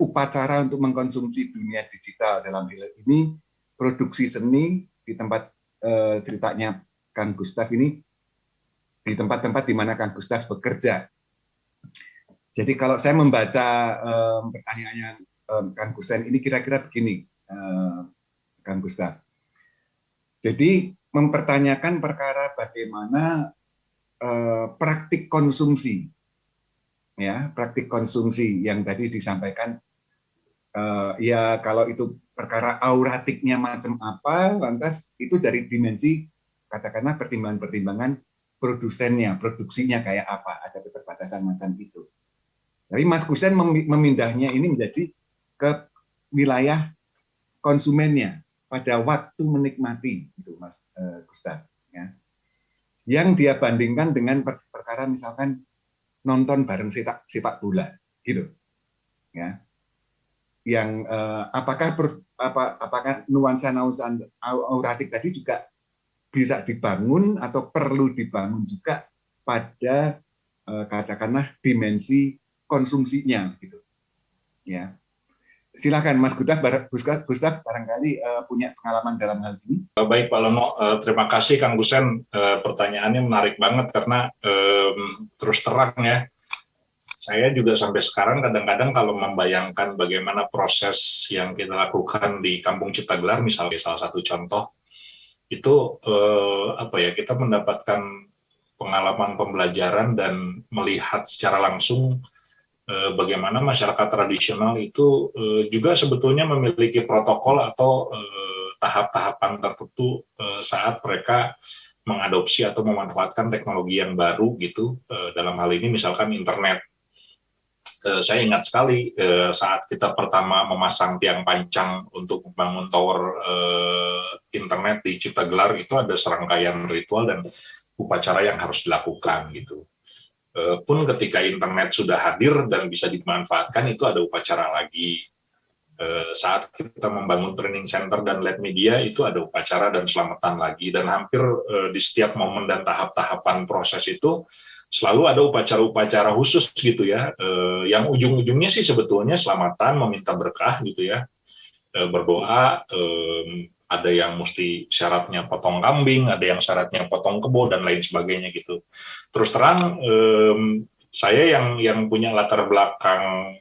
upacara untuk mengkonsumsi dunia digital. Dalam hal ini produksi seni di tempat ceritanya Kang Gustaf ini, di tempat-tempat di mana Kang Gustaf bekerja. Jadi kalau saya membaca pertanyaannya Kang Kusen ini kira-kira begini, Kang Gustaf. Jadi mempertanyakan perkara bagaimana praktik konsumsi, ya, praktik konsumsi yang tadi disampaikan, ya kalau itu perkara auratiknya macam apa, lantas itu dari dimensi katakanlah pertimbangan-pertimbangan produsennya, produksinya kayak apa, ada keterbatasan macam itu. Tapi Mas Kusen memindahnya ini menjadi ke wilayah konsumennya pada waktu menikmati, itu Mas Gustaf. Ya. Yang dia bandingkan dengan perkara misalkan nonton bareng sepak bola, gitu. Ya. Yang apakah nuansa auratik tadi juga bisa dibangun atau perlu dibangun juga pada katakanlah dimensi konsumsinya, gitu. Ya. Silakan Mas Gustaf barangkali punya pengalaman dalam hal ini. Baik Pak Lono, terima kasih Kang Kusen. Pertanyaannya menarik banget karena terus terang ya, saya juga sampai sekarang kadang-kadang kalau membayangkan bagaimana proses yang kita lakukan di Kampung Cipta Gelar, misalnya salah satu contoh, itu kita mendapatkan pengalaman pembelajaran dan melihat secara langsung bagaimana masyarakat tradisional itu juga sebetulnya memiliki protokol atau tahap-tahapan tertentu saat mereka mengadopsi atau memanfaatkan teknologi yang baru gitu, dalam hal ini misalkan internet. Saya ingat sekali saat kita pertama memasang tiang pancang untuk membangun tower internet di Cipta Gelar, itu ada serangkaian ritual dan upacara yang harus dilakukan gitu. Pun ketika internet sudah hadir dan bisa dimanfaatkan, itu ada upacara lagi. Saat kita membangun training center dan lab media, itu ada upacara dan selamatan lagi. Dan hampir di setiap momen dan tahap-tahapan proses itu selalu ada upacara-upacara khusus gitu ya, yang ujung-ujungnya sih sebetulnya selamatan, meminta berkah gitu ya, berdoa, ada yang mesti syaratnya potong kambing, ada yang syaratnya potong kebo dan lain sebagainya gitu. Terus terang, saya yang punya latar belakang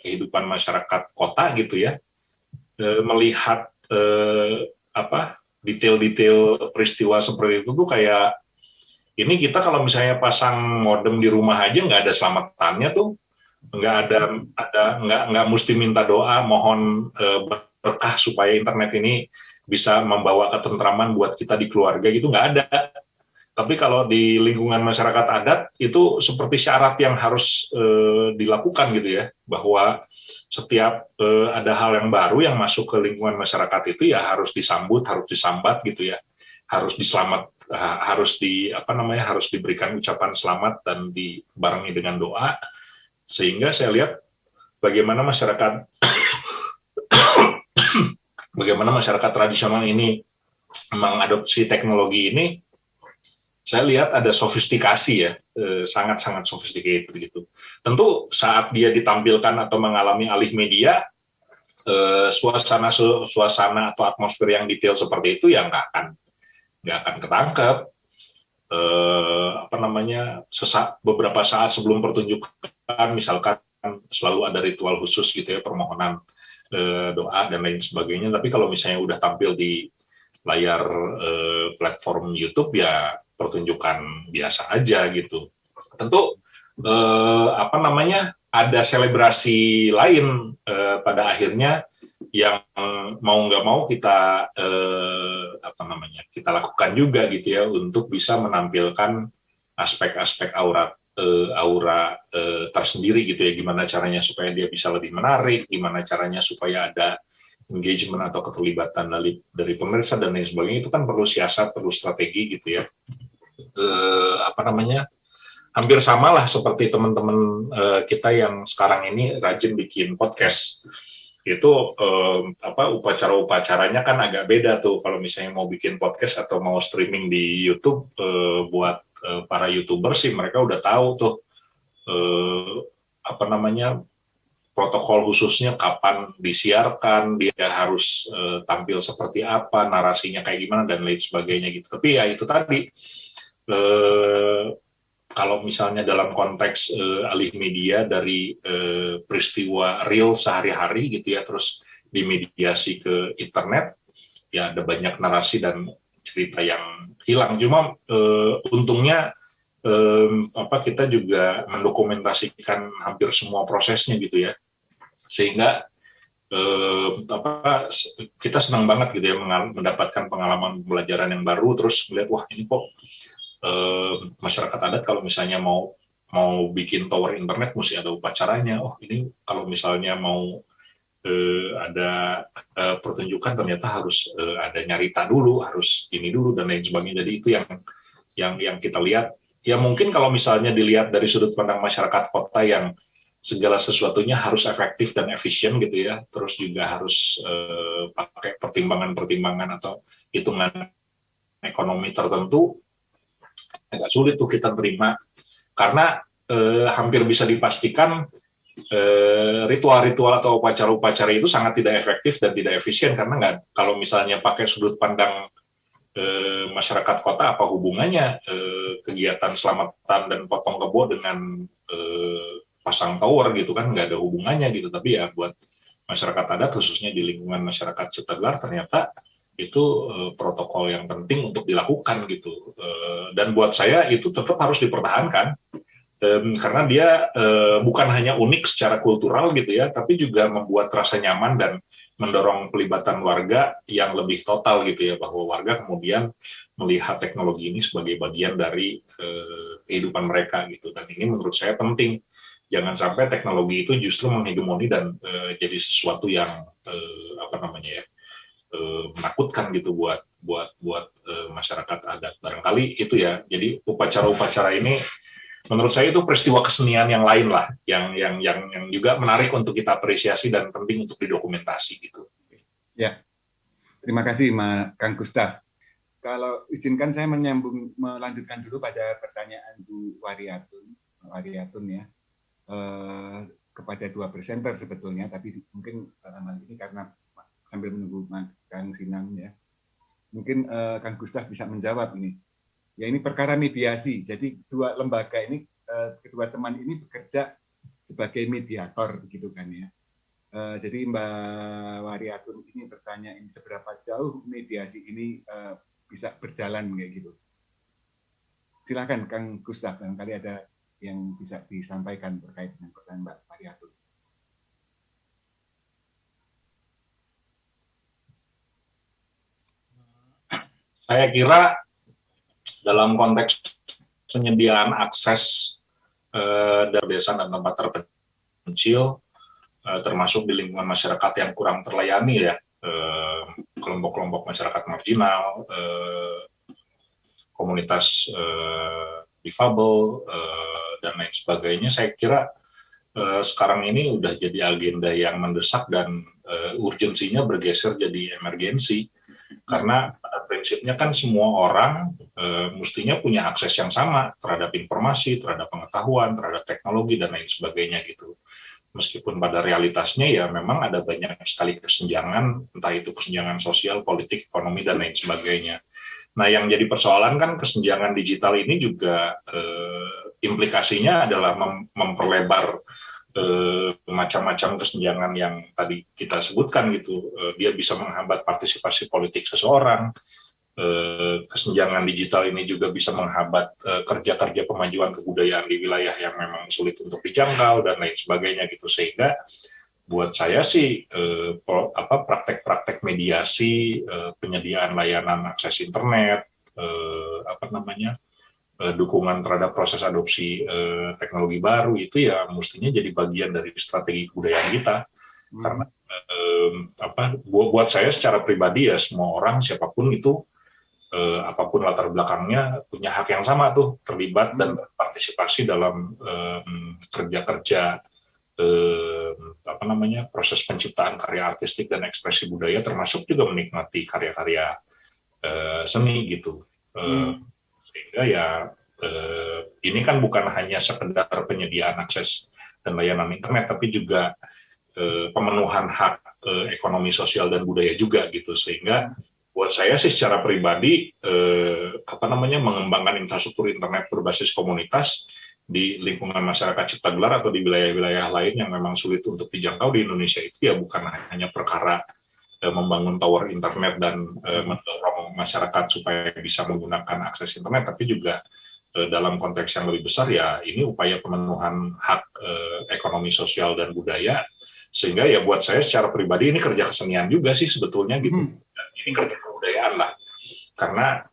kehidupan masyarakat kota gitu ya, melihat detail-detail peristiwa seperti itu tuh kayak, ini kita kalau misalnya pasang modem di rumah aja nggak ada selamatannya tuh, nggak mesti minta doa mohon berkah supaya internet ini bisa membawa ketentraman buat kita di keluarga gitu, nggak ada. Tapi kalau di lingkungan masyarakat adat itu seperti syarat yang harus dilakukan gitu ya, bahwa setiap ada hal yang baru yang masuk ke lingkungan masyarakat itu ya harus disambut, harus disambat gitu ya, harus diselamat, harus diberikan ucapan selamat dan dibarengi dengan doa, sehingga saya lihat bagaimana masyarakat tradisional ini mengadopsi teknologi ini. Saya lihat ada sofistikasi ya, sangat-sangat sophisticated gitu. Tentu saat dia ditampilkan atau mengalami alih media, suasana atau atmosfer yang detail seperti itu ya nggak akan ketangkep. Beberapa saat sebelum pertunjukan, misalkan selalu ada ritual khusus gitu ya, permohonan doa dan lain sebagainya. Tapi kalau misalnya udah tampil di layar platform YouTube ya pertunjukan biasa aja gitu. Tentu ada selebrasi lain pada akhirnya yang mau nggak mau kita kita lakukan juga gitu ya untuk bisa menampilkan aspek-aspek aura tersendiri gitu ya, gimana caranya supaya dia bisa lebih menarik, gimana caranya supaya ada engagement atau keterlibatan dari pemirsa dan lain sebagainya. Itu kan perlu siasat, perlu strategi gitu ya. Hampir sama lah seperti teman-teman kita yang sekarang ini rajin bikin podcast. Itu upacara-upacaranya kan agak beda tuh kalau misalnya mau bikin podcast atau mau streaming di YouTube. Buat para YouTuber sih mereka udah tahu tuh protokol khususnya kapan disiarkan, dia harus tampil seperti apa, narasinya kayak gimana dan lain sebagainya gitu. Tapi ya itu tadi, kalau misalnya dalam konteks alih media dari peristiwa real sehari-hari gitu ya, terus dimediasi ke internet, ya ada banyak narasi dan cerita yang hilang. Cuma untungnya kita juga mendokumentasikan hampir semua prosesnya gitu ya, sehingga kita senang banget gitu ya mendapatkan pengalaman pembelajaran yang baru, terus melihat wah ini kok masyarakat adat kalau misalnya mau bikin tower internet mesti ada upacaranya. Oh ini kalau misalnya mau ada pertunjukan ternyata harus ada nyarita dulu, harus ini dulu dan lain sebagainya. Jadi itu yang kita lihat. Ya mungkin kalau misalnya dilihat dari sudut pandang masyarakat kota yang segala sesuatunya harus efektif dan efisien gitu ya, terus juga harus pakai pertimbangan-pertimbangan atau hitungan ekonomi tertentu, agak sulit tuh kita terima, karena hampir bisa dipastikan ritual-ritual atau upacara-upacara itu sangat tidak efektif dan tidak efisien, karena kalau misalnya pakai sudut pandang masyarakat kota, apa hubungannya kegiatan selamatan dan potong kebo dengan pasang tower gitu kan, nggak ada hubungannya gitu. Tapi ya buat masyarakat adat khususnya di lingkungan masyarakat Ciptagelar ternyata itu protokol yang penting untuk dilakukan gitu. Dan buat saya itu tetap harus dipertahankan karena dia bukan hanya unik secara kultural gitu ya, tapi juga membuat rasa nyaman dan mendorong pelibatan warga yang lebih total gitu ya, bahwa warga kemudian melihat teknologi ini sebagai bagian dari kehidupan mereka gitu. Dan ini menurut saya penting, jangan sampai teknologi itu justru menghegemoni dan jadi sesuatu yang menakutkan gitu buat masyarakat adat. Barangkali itu ya. Jadi upacara-upacara ini menurut saya itu peristiwa kesenian yang lain lah, yang juga menarik untuk kita apresiasi dan penting untuk didokumentasi gitu. Ya, terima kasih Kang Gustaf. Kalau izinkan saya melanjutkan dulu pada pertanyaan Bu Wariatun ya, kepada dua presenter sebetulnya, tapi mungkin dalam hal ini karena sambil menunggu Kang Sinang ya, mungkin Kang Gustaf bisa menjawab ini. Ya ini perkara mediasi, jadi dua lembaga ini, kedua teman ini bekerja sebagai mediator gitu kan ya. Jadi Mbak Wariatun ini bertanya ini seberapa jauh mediasi ini bisa berjalan kayak gitu. Silakan Kang Gustaf, barangkali ada yang bisa disampaikan terkait dengan pertanyaan Mbak Wariatun. Saya kira dalam konteks penyediaan akses dari desa dan tempat terpencil, termasuk di lingkungan masyarakat yang kurang terlayani ya, kelompok-kelompok masyarakat marginal, komunitas difabel, dan lain sebagainya. Saya kira sekarang ini udah jadi agenda yang mendesak dan urgensinya bergeser jadi emergensi, karena pada prinsipnya kan semua orang mestinya punya akses yang sama terhadap informasi, terhadap pengetahuan, terhadap teknologi dan lain sebagainya gitu. Meskipun pada realitasnya ya memang ada banyak sekali kesenjangan, entah itu kesenjangan sosial, politik, ekonomi dan lain sebagainya. Nah, yang jadi persoalan kan kesenjangan digital ini juga implikasinya adalah memperlebar macam-macam kesenjangan yang tadi kita sebutkan gitu. Dia bisa menghambat partisipasi politik seseorang. Kesenjangan digital ini juga bisa menghambat kerja-kerja kemajuan kebudayaan di wilayah yang memang sulit untuk dijangkau dan lain sebagainya gitu. Sehingga buat saya sih praktek-praktek mediasi, penyediaan layanan akses internet, dukungan terhadap proses adopsi teknologi baru itu ya mestinya jadi bagian dari strategi kebudayaan kita. Karena buat saya secara pribadi ya semua orang siapapun itu apapun latar belakangnya punya hak yang sama tuh terlibat dan berpartisipasi dalam kerja-kerja proses penciptaan karya artistik dan ekspresi budaya, termasuk juga menikmati karya-karya seni gitu. Sehingga ya ini kan bukan hanya sekedar penyediaan akses dan layanan internet, tapi juga pemenuhan hak ekonomi sosial dan budaya juga gitu. Sehingga buat saya sih secara pribadi mengembangkan infrastruktur internet berbasis komunitas di lingkungan masyarakat cipta gelar atau di wilayah-wilayah lain yang memang sulit untuk dijangkau di Indonesia itu ya bukan hanya perkara membangun tower internet dan mendorong masyarakat supaya bisa menggunakan akses internet, tapi juga dalam konteks yang lebih besar ya ini upaya pemenuhan hak ekonomi sosial dan budaya. Sehingga ya buat saya secara pribadi ini kerja kesenian juga sih sebetulnya gitu. Dan ini kerja kebudayaan lah. Karena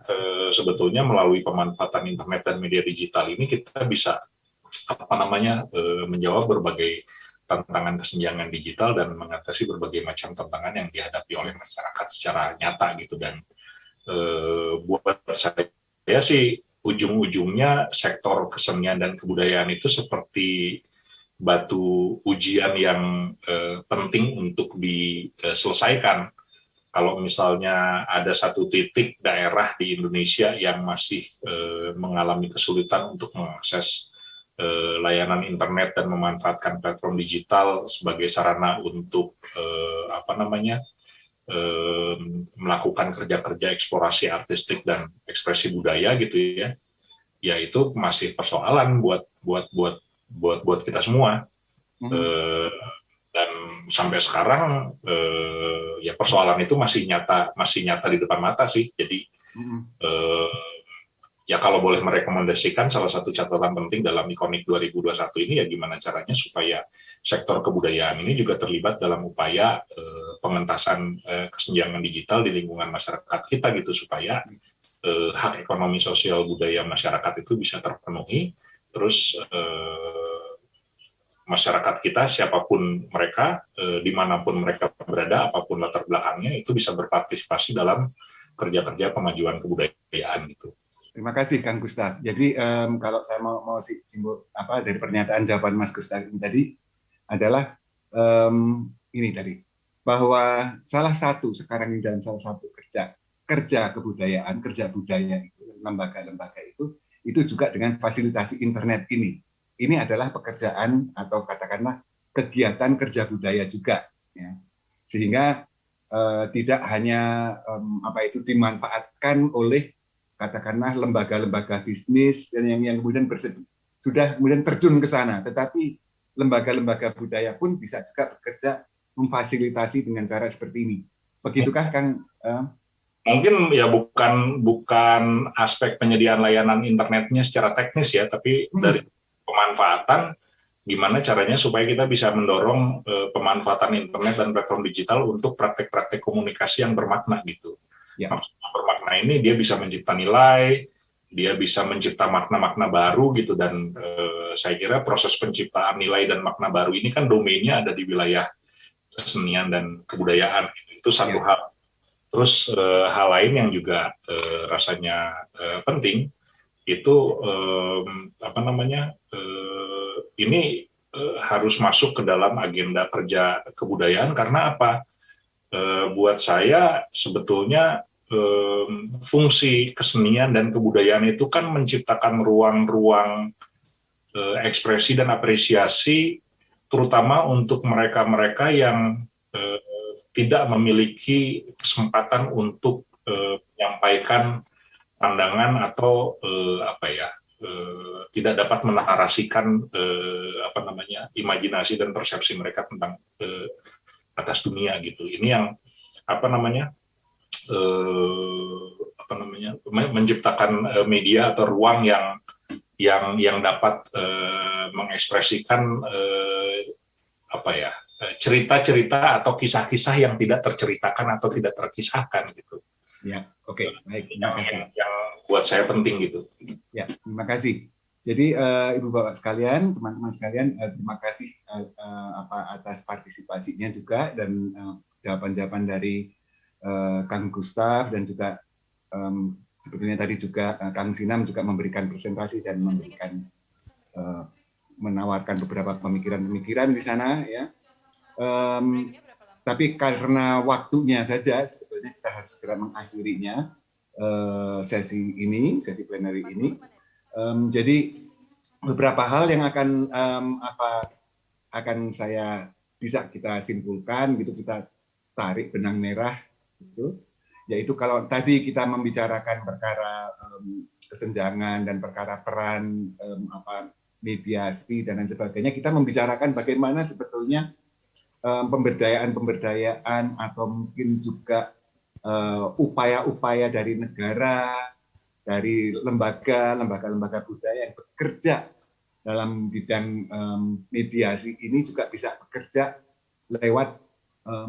sebetulnya melalui pemanfaatan internet dan media digital ini kita bisa menjawab berbagai tantangan kesenjangan digital dan mengatasi berbagai macam tantangan yang dihadapi oleh masyarakat secara nyata gitu. Dan buat saya sih ujung-ujungnya sektor kesenian dan kebudayaan itu seperti batu ujian yang penting untuk diselesaikan. Kalau misalnya ada satu titik daerah di Indonesia yang masih mengalami kesulitan untuk mengakses layanan internet dan memanfaatkan platform digital sebagai sarana untuk melakukan kerja-kerja eksplorasi artistik dan ekspresi budaya gitu ya, ya itu masih persoalan buat kita semua. Dan sampai sekarang ya persoalan itu masih nyata di depan mata sih. Jadi ya kalau boleh merekomendasikan salah satu catatan penting dalam Ikonik 2021 ini ya gimana caranya supaya sektor kebudayaan ini juga terlibat dalam upaya pengentasan kesenjangan digital di lingkungan masyarakat kita gitu, supaya hak ekonomi sosial budaya masyarakat itu bisa terpenuhi. Terus masyarakat kita siapapun mereka, dimanapun mereka berada, apapun latar belakangnya, itu bisa berpartisipasi dalam kerja-kerja kemajuan kebudayaan gitu. Terima kasih Kang Gustaf. Jadi kalau saya mau simbol dari pernyataan jawaban Mas Gustaf ini tadi adalah ini tadi, bahwa salah satu sekarang ini dalam salah satu kerja kebudayaan, kerja budaya itu, lembaga-lembaga itu juga dengan fasilitasi internet ini. Ini adalah pekerjaan atau katakanlah kegiatan kerja budaya juga, ya. Sehingga tidak hanya dimanfaatkan oleh katakanlah lembaga-lembaga bisnis dan yang kemudian sudah kemudian terjun ke sana, tetapi lembaga-lembaga budaya pun bisa juga bekerja memfasilitasi dengan cara seperti ini. Begitukah Kang? Mungkin ya bukan aspek penyediaan layanan internetnya secara teknis ya, tapi dari pemanfaatan gimana caranya supaya kita bisa mendorong pemanfaatan internet dan platform digital untuk praktek-praktek komunikasi yang bermakna gitu. Ya. Maksudnya bermakna ini dia bisa mencipta nilai, dia bisa mencipta makna-makna baru gitu, dan saya kira proses penciptaan nilai dan makna baru ini kan domainnya ada di wilayah kesenian dan kebudayaan gitu. Itu satu hal. Terus hal lain yang juga rasanya penting itu ini harus masuk ke dalam agenda kerja kebudayaan. Karena apa? Buat saya sebetulnya fungsi kesenian dan kebudayaan itu kan menciptakan ruang-ruang ekspresi dan apresiasi, terutama untuk mereka-mereka yang tidak memiliki kesempatan untuk menyampaikan pandangan atau tidak dapat menarasikan imajinasi dan persepsi mereka tentang atas dunia gitu. Ini yang menciptakan media atau ruang yang dapat mengekspresikan cerita-cerita atau kisah-kisah yang tidak terceritakan atau tidak terkisahkan gitu. Ya, oke, baik. Terima kasih. Yang buat saya penting gitu. Ya, terima kasih. Jadi Ibu Bapak sekalian, teman-teman sekalian, terima kasih atas partisipasinya juga dan jawaban-jawaban dari Kang Gustaf dan juga sebetulnya tadi juga Kang Sinam juga memberikan presentasi dan memberikan menawarkan beberapa pemikiran-pemikiran di sana ya. Tapi karena waktunya saja sebetulnya kita harus segera mengakhirinya sesi plenary ini. Jadi beberapa hal yang akan saya bisa kita simpulkan gitu, kita tarik benang merah gitu, yaitu kalau tadi kita membicarakan perkara kesenjangan dan perkara peran mediasi dan lain sebagainya, kita membicarakan bagaimana sebetulnya pemberdayaan atau mungkin juga upaya-upaya dari negara, dari lembaga-lembaga budaya yang bekerja dalam bidang mediasi ini juga bisa bekerja lewat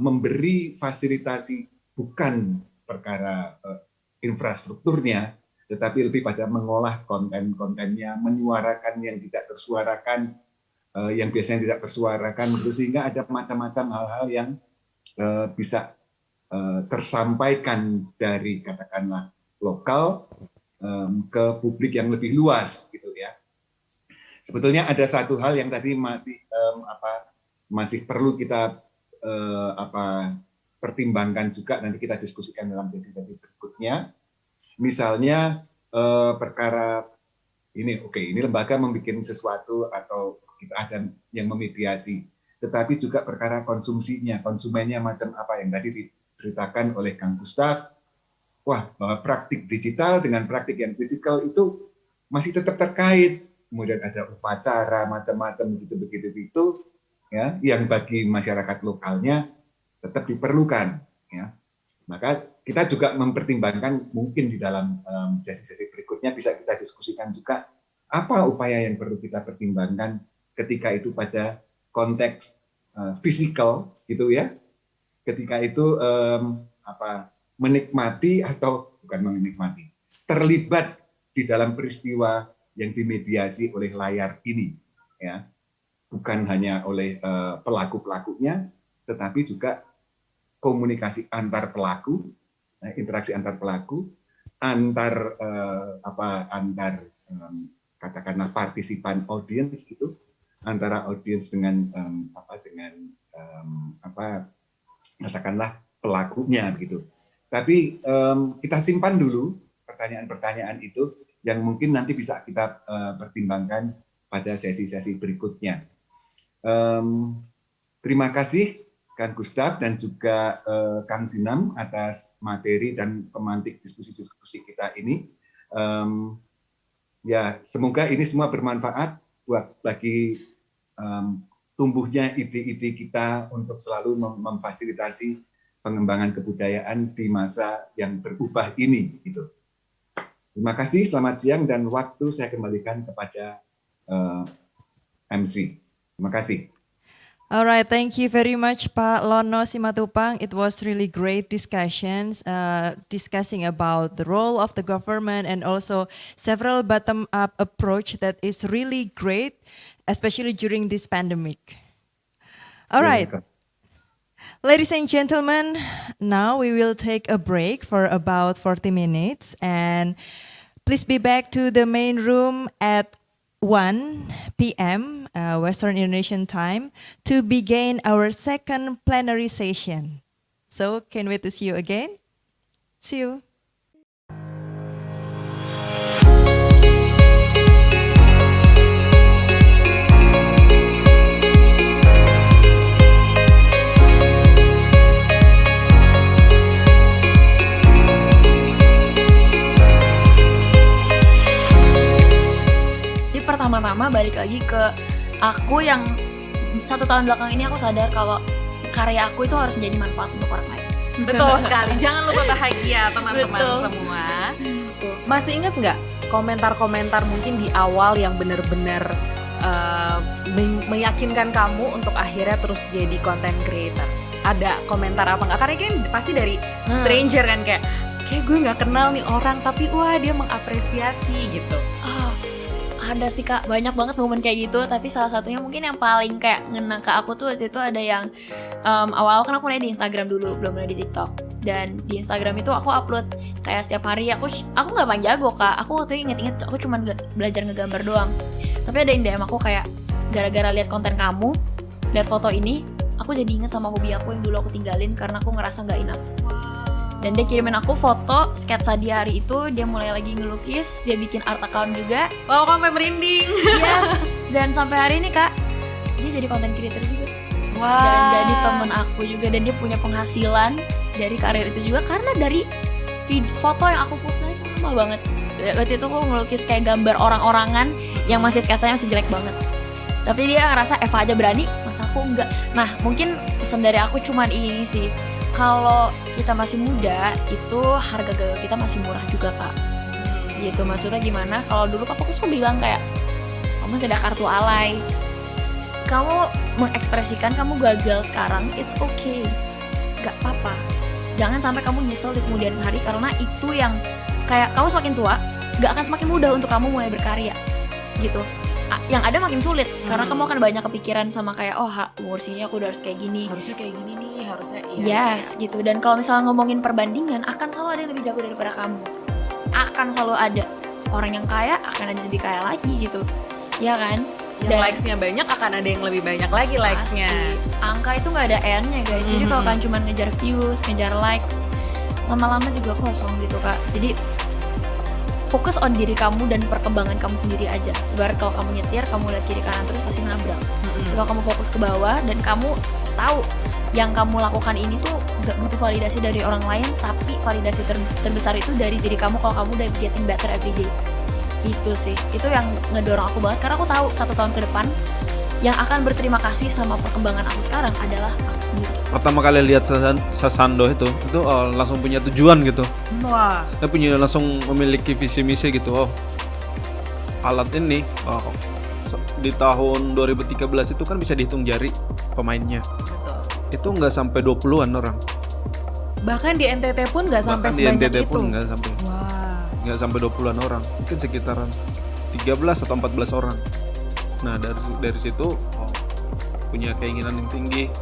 memberi fasilitasi, bukan perkara infrastrukturnya, tetapi lebih pada mengolah konten-kontennya, menyuarakan yang tidak tersuarakan, yang biasanya tidak tersuarakan, sehingga ada macam-macam hal-hal yang bisa tersampaikan dari katakanlah lokal ke publik yang lebih luas gitu ya. Sebetulnya ada satu hal yang tadi masih perlu kita pertimbangkan juga, nanti kita diskusikan dalam sesi-sesi berikutnya. Misalnya perkara ini, ini lembaga membuat sesuatu atau kita ada yang memediasi, tetapi juga perkara konsumsinya, konsumennya macam apa yang tadi diceritakan oleh Kang Gustaf. Bahwa praktik digital dengan praktik yang fisikal itu masih tetap terkait. Kemudian ada upacara macam-macam begitu ya, yang bagi masyarakat lokalnya tetap diperlukan ya. Maka kita juga mempertimbangkan mungkin di dalam sesi-sesi berikutnya bisa kita diskusikan juga apa upaya yang perlu kita pertimbangkan ketika itu pada konteks fisikal gitu ya. Ketika itu menikmati atau bukan menikmati, terlibat di dalam peristiwa yang dimediasi oleh layar ini ya. Bukan hanya oleh pelaku-pelakunya, tetapi juga komunikasi antar pelaku, interaksi antar pelaku, antar katakanlah partisipan audiens gitu, antara audiens dengan katakanlah pelakunya gitu. Tapi kita simpan dulu pertanyaan-pertanyaan itu yang mungkin nanti bisa kita pertimbangkan pada sesi-sesi berikutnya. Terima kasih Kang Gustaf dan juga Kang Sinam atas materi dan pemantik diskusi-diskusi kita ini. Ya, semoga ini semua bermanfaat bagi tumbuhnya ide-ide kita untuk selalu memfasilitasi pengembangan kebudayaan di masa yang berubah ini. Gitu. Terima kasih, selamat siang, dan waktu saya kembalikan kepada MC. Terima kasih. All right, thank you very much, Pak Lono Simatupang. It was really great discussions, discussing about the role of the government and also several bottom-up approach that is really great, especially during this pandemic. All right, ladies and gentlemen, now we will take a break for about 40 minutes and please be back to the main room at 1 p.m. Western Indonesian time to begin our second plenary session. So, can't wait to see you again. See you. Pertama-tama balik lagi ke aku yang 1 tahun belakang ini aku sadar kalau karya aku itu harus menjadi manfaat untuk orang lain. Betul sekali, jangan lupa bahagia teman-teman Betul. semua. Betul. Masih ingat nggak komentar-komentar mungkin di awal yang benar-benar meyakinkan kamu untuk akhirnya terus jadi content creator? Ada komentar apa nggak? Karena kan pasti dari stranger kan, kayak gue nggak kenal nih orang tapi wah dia mengapresiasi gitu. Ada sih Kak, banyak banget momen kayak gitu. Tapi salah satunya mungkin yang paling kayak ngena ke aku tuh waktu itu ada yang awal-awal kan aku mulai di Instagram dulu, belum mulai di TikTok. Dan di Instagram itu aku upload kayak setiap hari. Aku nggak paling jago Kak. Aku waktu itu inget-inget aku cuma belajar ngegambar doang. Tapi ada yang DM aku kayak, gara-gara lihat konten kamu, lihat foto ini, aku jadi inget sama hobi aku yang dulu aku tinggalin karena aku ngerasa nggak enough. Dan dia kirimin aku foto sketsa dia hari itu, dia mulai lagi ngelukis, dia bikin art account juga. Wow, sampai merinding. Yes, dan sampai hari ini Kak, dia jadi content creator juga. Wow. Dan jadi temen aku juga, dan dia punya penghasilan dari karir itu juga karena dari foto yang aku post dari lama banget. Waktu itu aku ngelukis kayak gambar orang-orangan yang masih sketsanya masih jelek banget. Tapi dia ngerasa Eva aja berani, masa aku enggak. Nah, mungkin pesan dari aku cuman ini sih. Kalau kita masih muda, itu harga gagal kita masih murah juga Kak. Gitu, maksudnya gimana? Kalau dulu papaku tuh bilang kayak, kamu masih ada kartu alay, kamu mengekspresikan kamu gagal sekarang, it's okay, gak apa-apa. Jangan sampai kamu nyesel di kemudian hari, karena itu yang kayak kamu semakin tua, gak akan semakin mudah untuk kamu mulai berkarya gitu. Yang ada makin sulit, karena kamu akan banyak kepikiran sama kayak, oh umur sini aku udah harus kayak gini, Harusnya kayak gini nih, harusnya yes gitu. Dan kalau misalnya ngomongin perbandingan, akan selalu ada yang lebih jago daripada kamu. Akan selalu ada orang yang kaya, akan ada yang lebih kaya lagi gitu, ya kan? Yang likes-nya banyak, akan ada yang lebih banyak lagi likes-nya. Angka itu nggak ada end-nya guys. Jadi kalau kalian cuma ngejar views, ngejar likes, lama-lama juga kosong gitu Kak. Jadi fokus on diri kamu dan perkembangan kamu sendiri aja. Ibarat kalau kamu nyetir, kamu lihat kiri kanan terus pasti nabrak. Kalau kamu fokus ke bawah dan kamu tahu yang kamu lakukan ini tuh gak butuh validasi dari orang lain, tapi validasi terbesar itu dari diri kamu kalau kamu udah getting better every day. Itu sih, itu yang ngedorong aku banget, karena aku tahu 1 tahun ke depan yang akan berterima kasih sama perkembangan aku sekarang adalah aku sendiri. Pertama kali lihat Sasando itu langsung punya tujuan gitu. Wah. Dia punya langsung memiliki visi misi gitu. Alat ini di tahun 2013 itu kan bisa dihitung jari pemainnya. Betul. Itu nggak sampai 20-an orang. Bahkan di NTT pun nggak sampai Bahkan di sebanyak NTT itu. pun nggak sampai. Wah. Nggak sampai 20-an orang. Mungkin sekitaran 13 atau 14 orang. Nah dari situ punya keinginan yang tinggi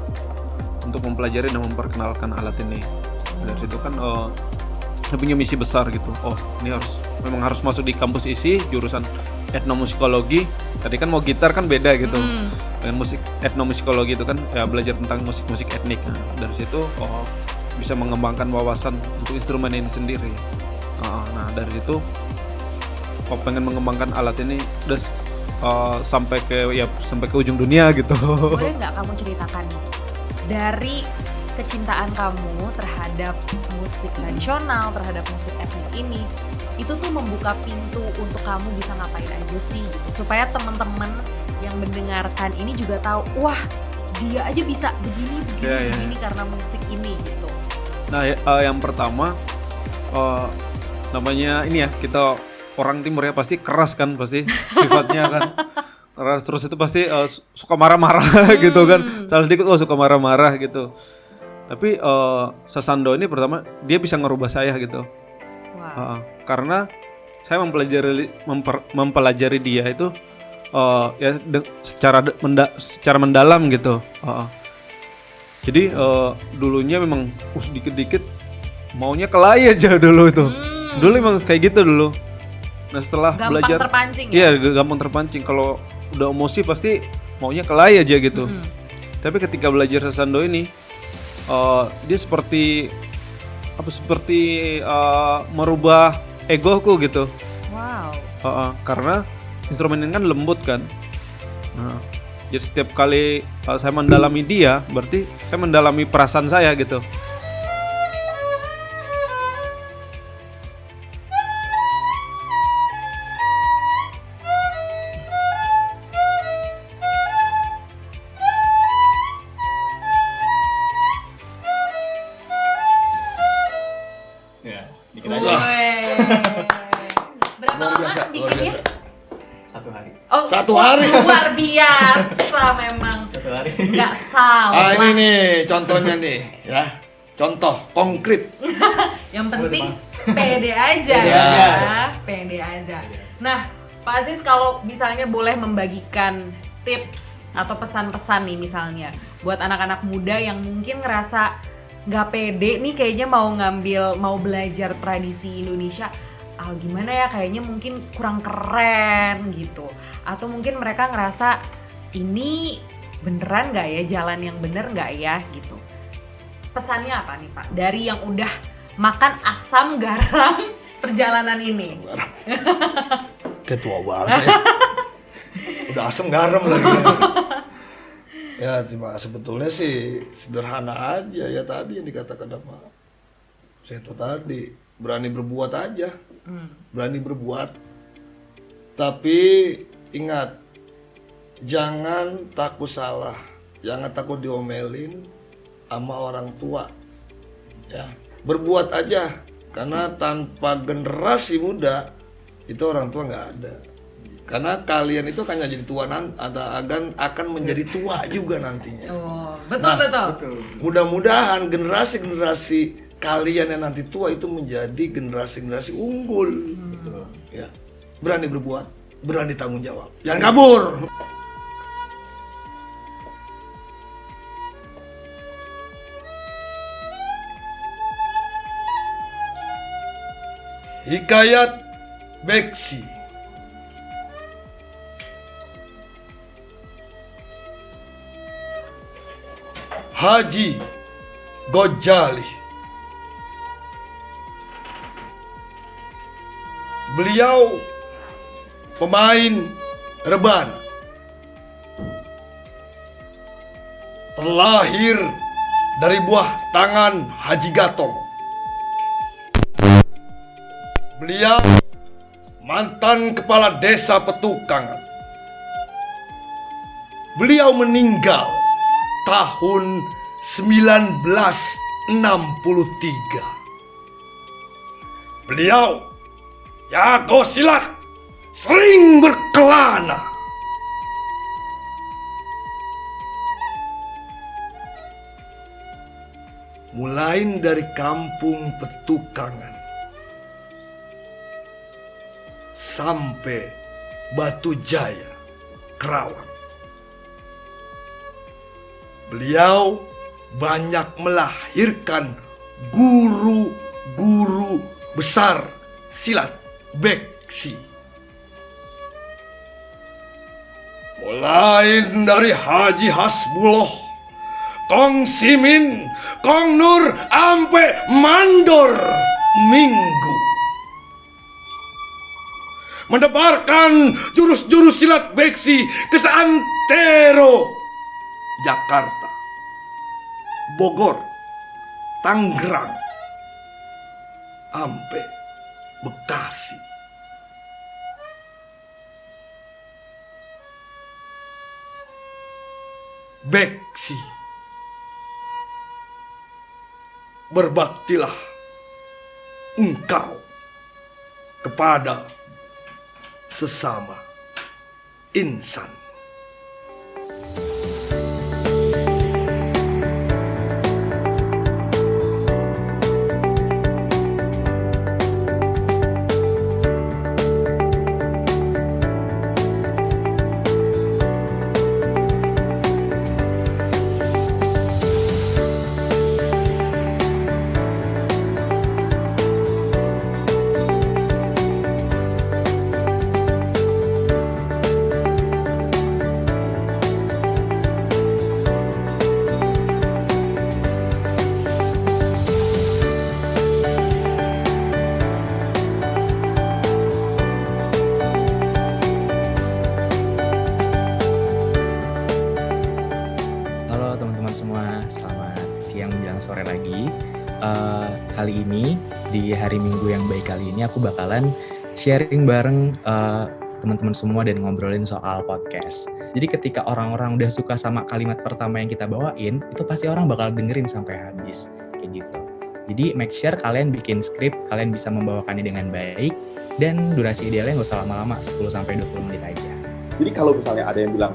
untuk mempelajari dan memperkenalkan alat ini. Dari situ kan dia punya misi besar gitu. Ini memang harus masuk di kampus isi jurusan etnomusikologi. Tadi kan mau gitar kan beda gitu. Dengan musik etnomusikologi itu kan ya belajar tentang musik-musik etnik. Nah, dari situ bisa mengembangkan wawasan untuk instrumen ini sendiri. Nah dari situ pengen mengembangkan alat ini udah sampai ke ujung dunia gitu. Boleh nggak kamu ceritakan nih, dari kecintaan kamu terhadap musik tradisional, terhadap musik etnik ini, itu tuh membuka pintu untuk kamu bisa ngapain aja sih gitu, supaya teman-teman yang mendengarkan ini juga tahu, wah dia aja bisa begini karena musik ini gitu. Nah yang pertama namanya ini ya, kita orang timur ya pasti keras kan, pasti sifatnya kan terus itu pasti suka marah-marah gitu kan. Salah dikit suka marah-marah gitu. Tapi Sasando ini pertama dia bisa ngerubah saya gitu. Wow. Karena saya mempelajari dia itu ya secara mendalam gitu. Jadi dulunya memang dikit-dikit maunya kelahi aja dulu itu. Dulu emang kayak gitu dulu. Nah setelah Gampang belajar, terpancing ya? Iya gampang terpancing. Kalau udah emosi pasti maunya kelahi aja gitu. Tapi ketika belajar Sasando ini, dia seperti merubah egoku gitu. Wow. Karena instrumen ini kan lembut kan. Nah, jadi setiap kali saya mendalami dia, berarti saya mendalami perasaan saya gitu. Berapa lama bikinnya? 1 hari. Oh, 1 hari. Luar biasa memang. 1 hari. Nggak salah. Ini nih contohnya nih ya. Contoh konkret. Yang penting pede aja Pede ya. aja. Pede aja. Nah, Pak Aziz kalau misalnya boleh membagikan tips atau pesan-pesan nih misalnya buat anak-anak muda yang mungkin ngerasa nggak pede nih kayaknya mau belajar tradisi Indonesia, gimana ya kayaknya mungkin kurang keren gitu, atau mungkin mereka ngerasa ini beneran nggak ya, jalan yang bener nggak ya gitu. Pesannya apa nih Pak dari yang udah makan asam garam perjalanan ini? Ketua banget saya. Udah asam garam lagi. Ya sebetulnya sih sederhana aja ya tadi yang dikatakan sama saya itu tadi, berani berbuat aja. Berani berbuat. Tapi ingat, jangan takut salah, jangan takut diomelin sama orang tua. Ya, berbuat aja karena tanpa generasi muda itu orang tua nggak ada. Karena kalian itu akan jadi tua akan menjadi tua juga nantinya. Oh, betul. Mudah-mudahan generasi kalian yang nanti tua itu menjadi generasi unggul. Ya, berani berbuat, berani tanggung jawab. Jangan kabur. Hikayat Beksi. Haji Gojali. Beliau pemain rebana. Terlahir dari buah tangan Haji Gatong. Beliau mantan kepala desa Petukangan. Beliau meninggal tahun 1963. Beliau jago silat, sering berkelana. Mulai dari kampung Petukangan sampai Batu Jaya, Kerawang. Beliau banyak melahirkan guru-guru besar silat Beksi. Mulai dari Haji Hasbullah, Kong Simin, Kong Nur, ampe Mandor Minggu. Mendebarkan jurus-jurus silat Beksi ke seantero Jakarta, Bogor, Tangerang, ampe Bekasi. Beksi, berbaktilah engkau kepada sesama insan. kali ini, di hari Minggu yang baik kali ini, aku bakalan sharing bareng teman-teman semua dan ngobrolin soal podcast. Jadi ketika orang-orang udah suka sama kalimat pertama yang kita bawain, itu pasti orang bakal dengerin sampai habis, kayak gitu. Jadi make sure kalian bikin skrip, kalian bisa membawakannya dengan baik, dan durasi idealnya nggak usah lama-lama, 10-20 menit aja. Jadi kalau misalnya ada yang bilang,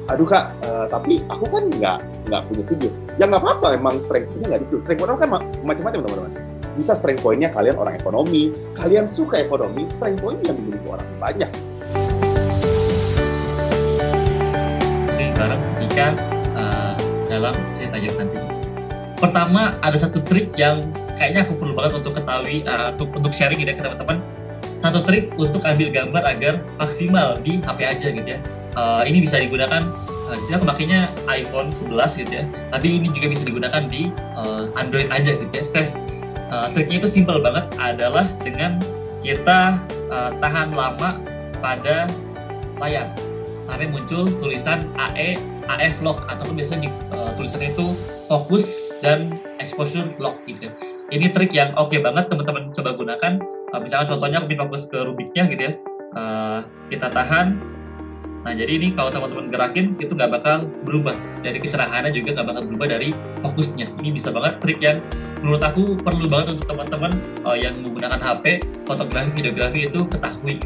aduh Kak, tapi aku kan nggak punya studio. Ya nggak apa-apa, emang strength point-nya nggak di situ. Strength point kan macam-macam teman-teman. Bisa strength point-nya kalian orang ekonomi, kalian suka ekonomi, strength point yang dimiliki orang banyak. Bareng Ika dalam cerita Yuk nanti. Pertama, ada satu trik yang kayaknya aku perlu banget untuk ketahui, untuk sharing gitu ya ke teman-teman. Satu trik untuk ambil gambar agar maksimal di HP aja gitu ya. Ini bisa digunakan, di sini aku pakainya iPhone 11 gitu ya. Tapi ini juga bisa digunakan di Android aja gitu ya. Triknya itu simple banget, adalah dengan kita tahan lama pada layar sampai muncul tulisan AF lock, ataupun biasanya di tulisannya itu fokus dan exposure lock gitu. Ini trik yang oke banget teman-teman coba gunakan. Misalkan contohnya aku fokus ke Rubiknya gitu ya, kita tahan. Nah jadi ini kalau teman-teman gerakin itu nggak bakal berubah, dari kecerahannya juga nggak bakal berubah dari fokusnya. Ini bisa banget trik yang menurut aku perlu banget untuk teman-teman yang menggunakan HP, fotografi, videografi itu ketahui.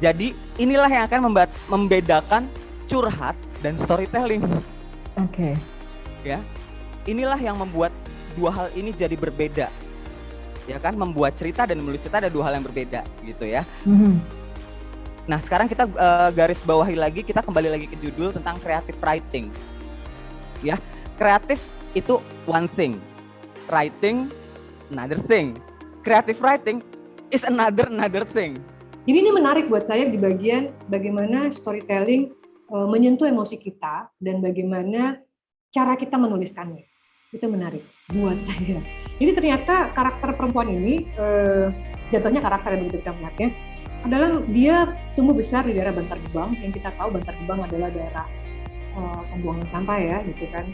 Jadi inilah yang akan membedakan curhat dan storytelling. Oke. Ya, inilah yang membuat dua hal ini jadi berbeda. Ya kan, membuat cerita dan menulis cerita ada dua hal yang berbeda gitu ya. Nah sekarang kita garis bawahi lagi, kita kembali lagi ke judul tentang creative writing. Ya, kreatif itu one thing, writing another thing. Creative writing is another thing. Jadi ini menarik buat saya di bagian bagaimana storytelling menyentuh emosi kita dan bagaimana cara kita menuliskannya. Itu menarik buat saya. Jadi ternyata karakter perempuan ini, jatuhnya karakter yang begitu kita melihatnya, adalah dia tumbuh besar di daerah Bantar Gebang, yang kita tahu Bantar Gebang adalah daerah pembuangan sampah ya, gitu kan.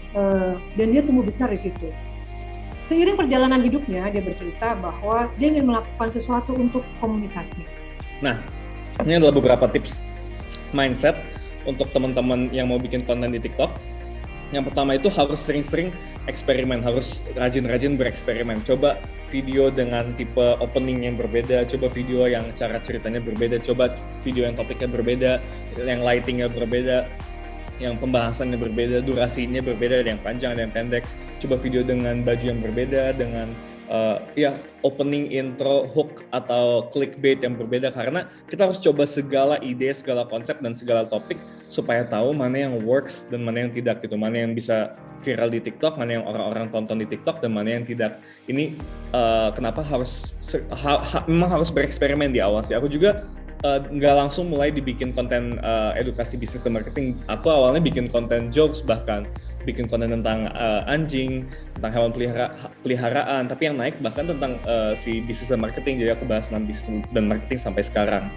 Dan dia tumbuh besar di situ. Seiring perjalanan hidupnya, dia bercerita bahwa dia ingin melakukan sesuatu untuk komunikasi. Nah, ini adalah beberapa tips mindset untuk teman-teman yang mau bikin konten di TikTok. Yang pertama itu harus sering-sering eksperimen, harus rajin-rajin bereksperimen. Coba video dengan tipe opening yang berbeda, coba video yang cara ceritanya berbeda, coba video yang topiknya berbeda, yang lightingnya berbeda, yang pembahasannya berbeda, durasinya berbeda, ada yang panjang, ada yang pendek. Coba video dengan baju yang berbeda, dengan opening, intro, hook, atau clickbait yang berbeda, karena kita harus coba segala ide, segala konsep, dan segala topik supaya tahu mana yang works dan mana yang tidak gitu, mana yang bisa viral di TikTok, mana yang orang-orang tonton di TikTok, dan mana yang tidak. Ini kenapa harus memang harus bereksperimen di awal sih. Aku juga nggak langsung mulai dibikin konten edukasi bisnis dan marketing. Aku awalnya bikin konten jokes, bahkan bikin konten tentang anjing, tentang hewan peliharaan, tapi yang naik bahkan tentang si bisnis dan marketing. Jadi aku bahas tentang bisnis dan marketing sampai sekarang.